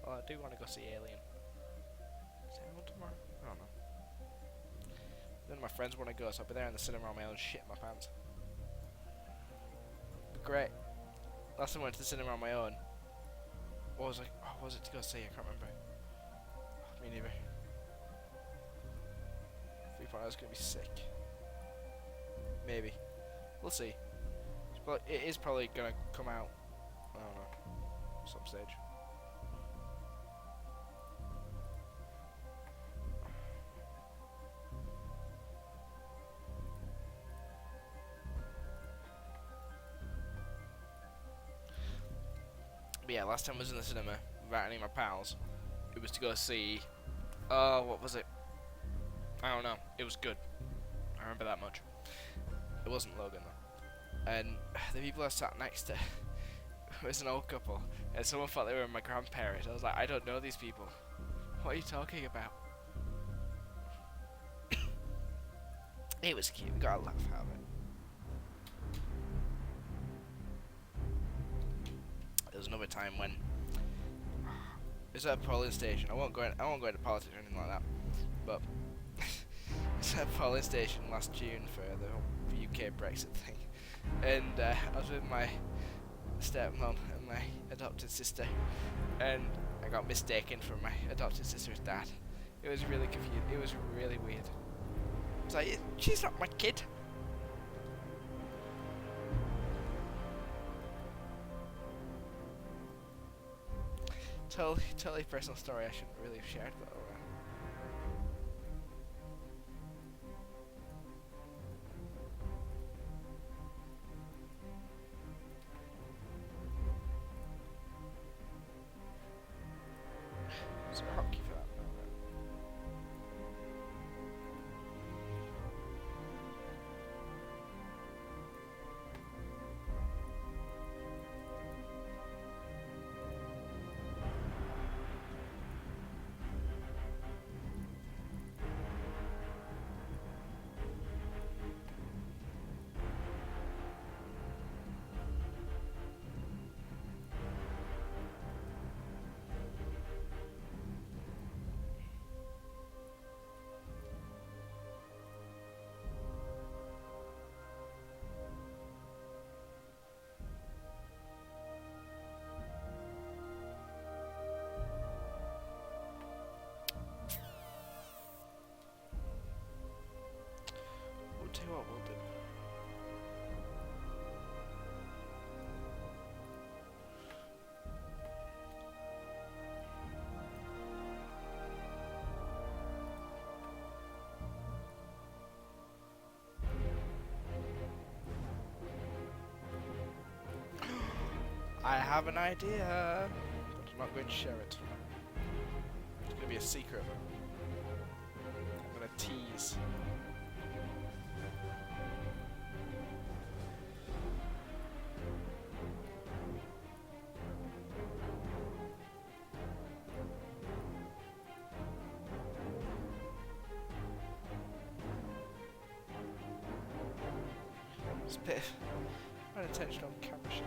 Well, I do want to go see Alien. Is that on tomorrow? I don't know. None of my friends want to go, so I'll be there in the cinema on my own, shit my pants. But great. Last time I went to the cinema on my own. What was I? Oh, what was it to go see? I can't remember. Oh, me neither. 3.0 is gonna be sick. Maybe. We'll see. But it is probably gonna come out. I don't know. Some stage. But yeah, last time I was in the cinema without any of my pals, it was to go see. What was it? I don't know. It was good. I remember that much. It wasn't Logan though. And the people I sat next to was an old couple, and someone thought they were my grandparents. I was like, I don't know these people. What are you talking about? It was cute. We got a laugh out of it. There was another time when it was at a polling station. I won't go into politics or anything like that, but it's at a polling station last June for the UK Brexit thing, and I was with my stepmom and my adopted sister, and I got mistaken for my adopted sister's dad. It was really confusing. It was really weird. I was like, she's not my kid. Totally personal story I shouldn't really have shared, but so hockey for that. We'll tell you what we'll do. I have an idea, but I'm not going to share it. It's going to be a secret. I'm going to tease. It's a bit. I attention on camera shit.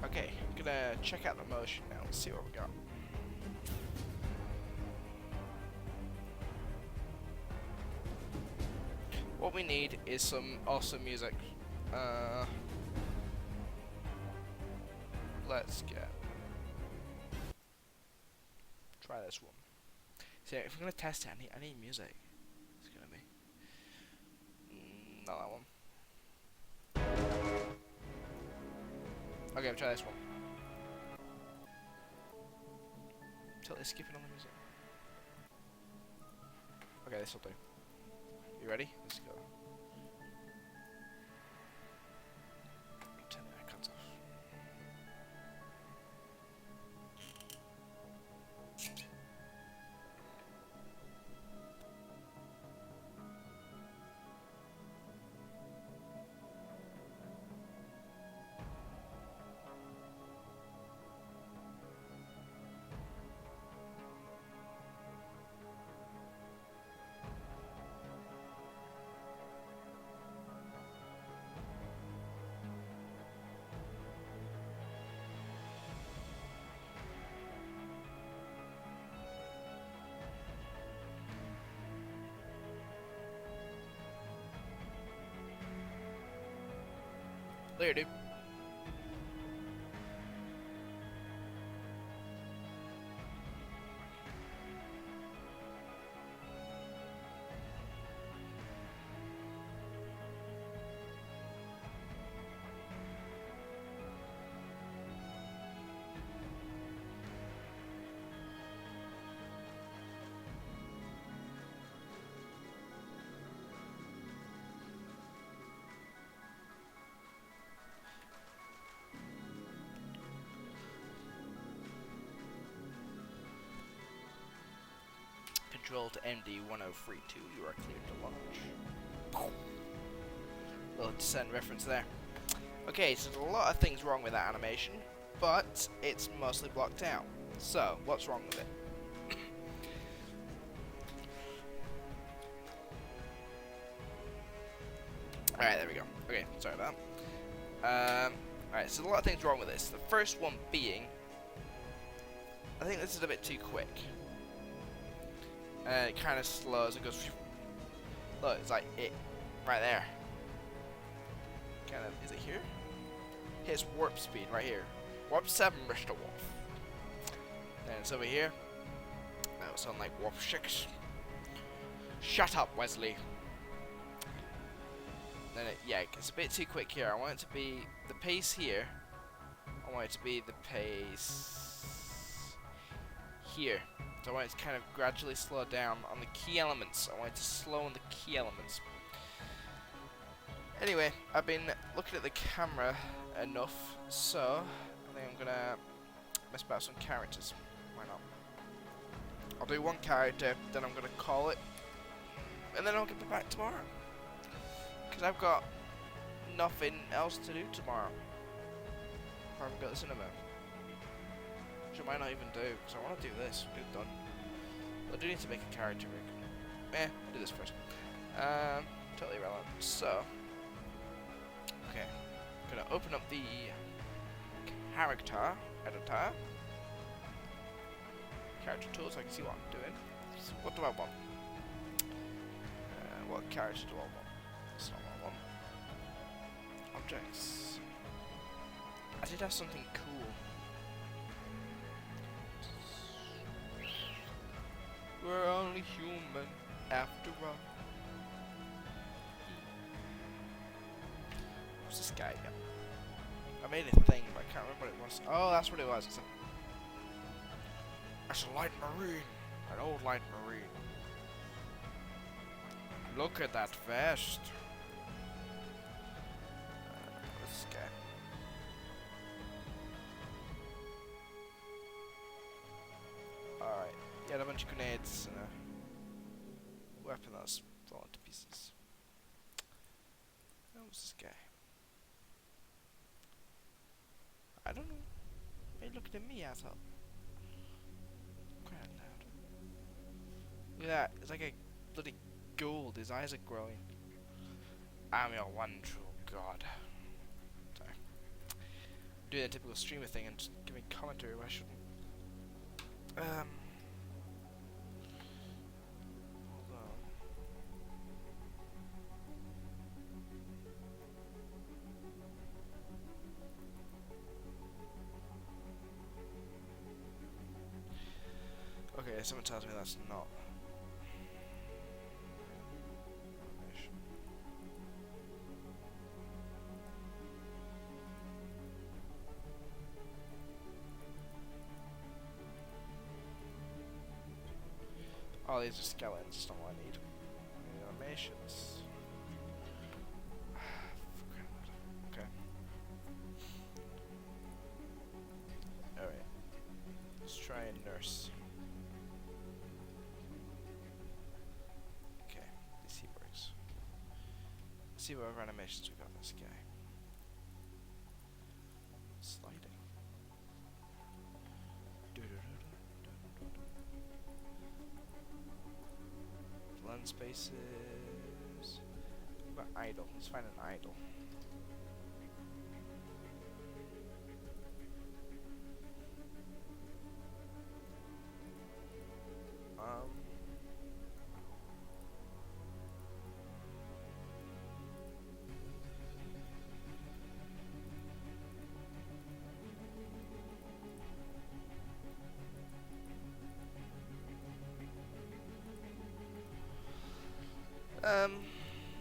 Okay, I'm gonna check out the motion now and see what we got. What we need is some awesome music. Let's try this one. So if I'm gonna test it, I need music. It's gonna be not that one. Okay, I'll try this one. Totally skipping on the music. Okay, this will do. You ready? Let's go. Turn the icons off. Later, dude. Control to MD1032, you are cleared to launch. Little descent reference there. Okay, so there's a lot of things wrong with that animation, but it's mostly blocked out. So, what's wrong with it? Alright, there we go. Okay, sorry about that. Alright, so there's a lot of things wrong with this. The first one being, I think this is a bit too quick. It kind of slows and goes. Look, it's like it right there. Kind of, is it here? Hits warp speed right here. Warp 7, Mr. Wolf. Then it's over here. That would sound like warp 6. Shut up, Wesley. Then yeah, it's a bit too quick here. I want it to be the pace here. I want it to be the pace here. So I want it to kind of gradually slow down on the key elements. I want it to slow on the key elements. Anyway, I've been looking at the camera enough, so I think I'm gonna mess about some characters. Why not? I'll do one character, then I'm gonna call it, and then I'll get back tomorrow. Because I've got nothing else to do tomorrow. I haven't got the cinema. Which I might not even do, because I want to do this. Get it done. But I do need to make a character rig. I'll do this first. Totally irrelevant. So, okay. I'm going to open up the character editor. Character tools, so I can see what I'm doing. So what do I want? What character do I want? That's not what I want. Objects. I did have something cool. We're only human after all. What's this guy again? I made a thing, but I can't remember what it was. Oh, that's what it was. It's a light marine. An old light marine. Look at that vest. What's this guy? Alright. He had a bunch of grenades and a weapon that was falling to pieces. What was this guy? I don't know. Why are you looking at me, asshole? Quite loud. Look at that. It's like a bloody gold. His eyes are growing. I'm your one true god. Sorry. Doing a typical streamer thing and just giving commentary where I shouldn't. Hold on. Okay, someone tells me that's not. Oh, these are skeletons, that's not what I need. Animations. Okay. Alright. Let's try and nurse. Okay, let's see how it works. Let's see what other animations we got in this guy. Sliding. Lens spaces. What about idle? Let's find an idle.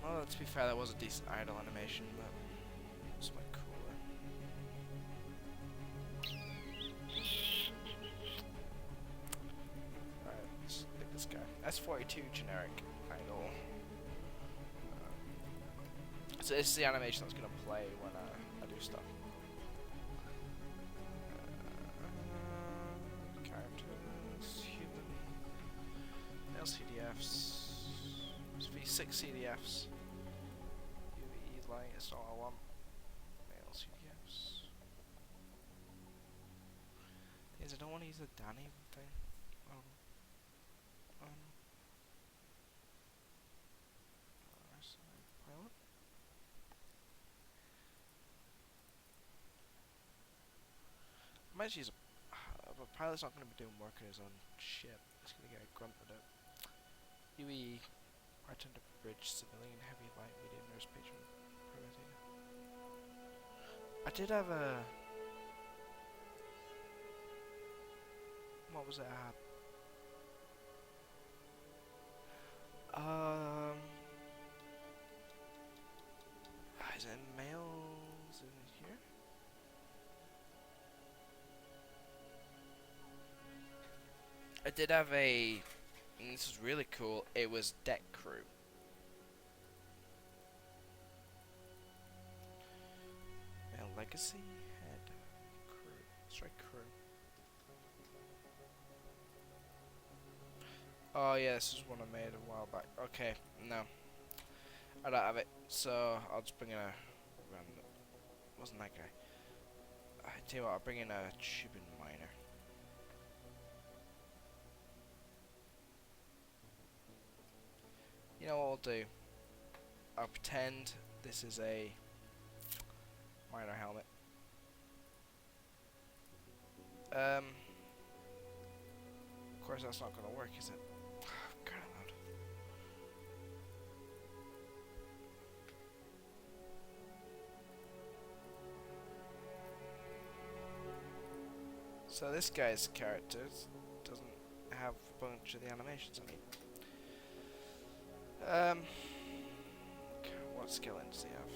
Well, to be fair, that was a decent idle animation, but it's much cooler. Alright, let's pick this guy. S42 generic idle. So this is the animation that's gonna play when I do stuff. Characters, human, LCDFs. V6 CDFs. UV light, it's all I want. Male CDFs. Things I don't want to use the Danny thing. Pilot. I might use a pilot's not going to be doing work on his own ship. He's going to get grunted out. UE. Bartender, bridge, civilian, heavy, light, medium, nurse, patron, private. I did have a. What was it I had? Is it males in here? I did have a. And this is really cool. It was deck crew. Male legacy head crew. Let's try crew. Oh yeah, this is one I made a while back. Okay, no, I don't have it. So I'll just bring in a random. Wasn't that guy? I tell you what, I'll bring in a tubing miner. You know what I'll do? I'll pretend this is a miner helmet. Of course that's not gonna work, is it? Kinda loud. So this guy's character doesn't have a bunch of the animations I need. What skeletons does he have?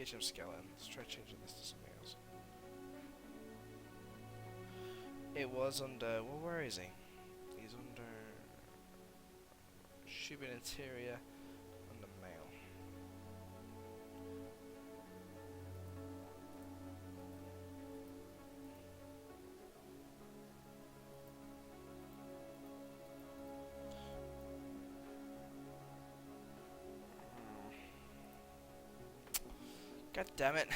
BHM skeleton. Let's try changing this to something else. It was under. Well, where is he? He's under. Should be an interior. Under male. God damn it.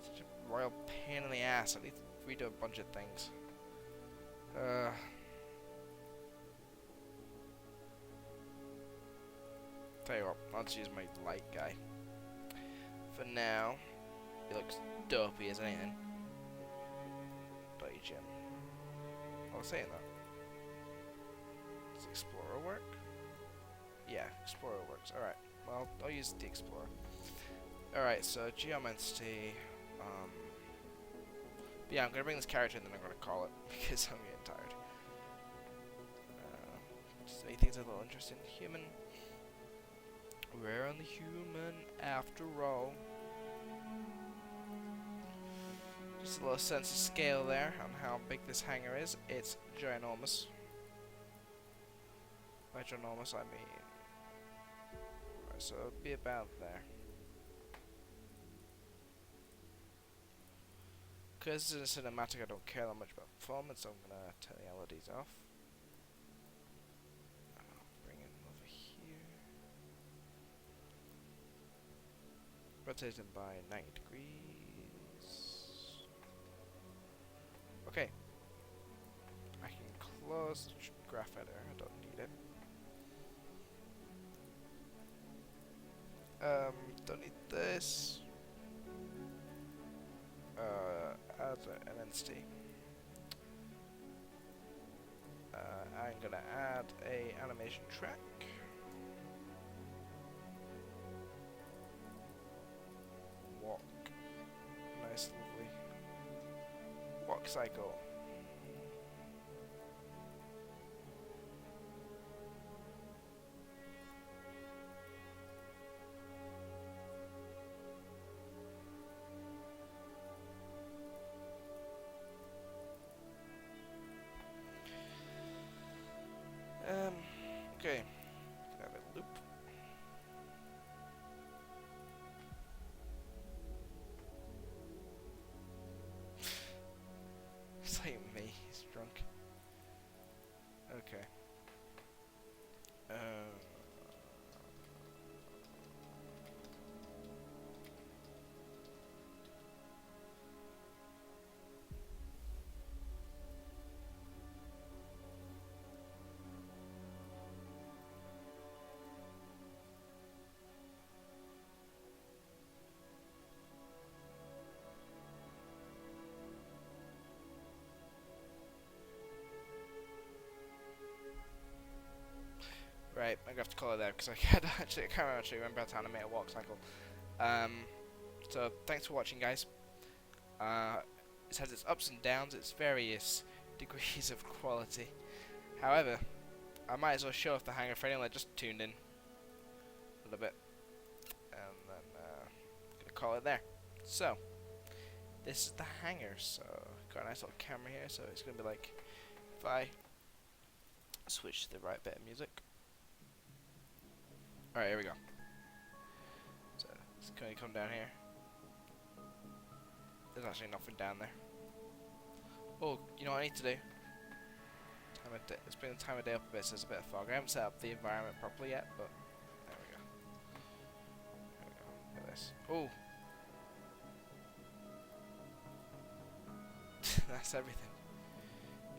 Such a royal pain in the ass. I need to redo a bunch of things. Tell you what, I'll just use my light guy. For now, he looks dopey as anything. BHM. I was saying that. Does Explorer work? Yeah, Explorer works. Alright, well, I'll use the Explorer. Alright, so Geomancy. But yeah, I'm gonna bring this character in, then I'm gonna call it because I'm getting tired. Just make things a little interesting. Human. We're on the human after all. Just a little sense of scale there on how big this hangar is. It's ginormous. By ginormous, I mean. Right, so it'll be about there. Because this is a cinematic, I don't care that much about performance, so I'm gonna turn the LEDs off. I'll bring it over here. Rotate them by 90 degrees. Okay. I can close the graph editor, I don't need it. Don't need this. Add an entity. I'm gonna add a animation track. Walk. Nice, lovely. Walk cycle. Okay. Have a loop. It's like me, he's drunk. Okay. Right, I'm gonna have to call it there because I can't actually remember how to animate a walk cycle. So thanks for watching, guys. It has its ups and downs, its various degrees of quality. However, I might as well show off the hangar for anyone that just tuned in a little bit, and then I'm gonna call it there. So this is the hangar. So got a nice little camera here. So it's gonna be like if I switch to the right bit of music. Alright, here we go. So, can you come down here? There's actually nothing down there. Oh, you know what I need to do? Let's bring the time of day up a bit so there's a bit of fog. I haven't set up the environment properly yet, but there we go. There we go. Look at this. Oh! That's everything.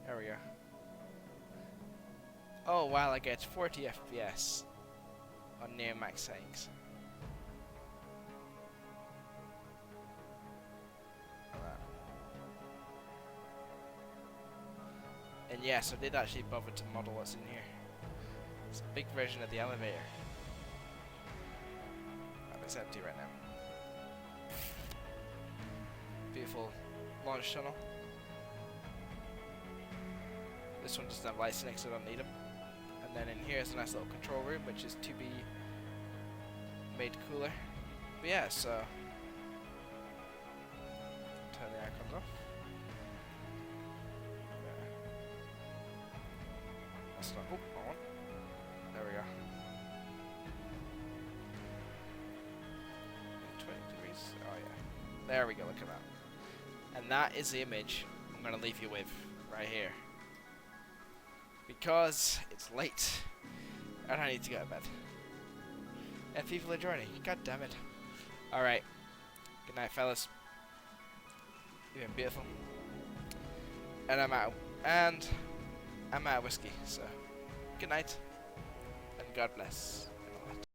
There we go. Oh wow, I get 40 FPS. On near max settings. And yes, I did actually bother to model what's in here. It's a big version of the elevator. And it's empty right now. Beautiful launch tunnel. This one doesn't have lights in it, so I don't need them. And then in here is a nice little control room, which is to be made cooler. But yeah, so turn the icons off. There. That's not. Oh, wrong one. There we go. 20 degrees. Oh yeah. There we go. Look at that. And that is the image I'm gonna leave you with right here. Because it's late and I need to go to bed. And people are joining. God damn it. Alright. Good night, fellas. You've been beautiful. And I'm out. And I'm out of whiskey, so good night. And God bless.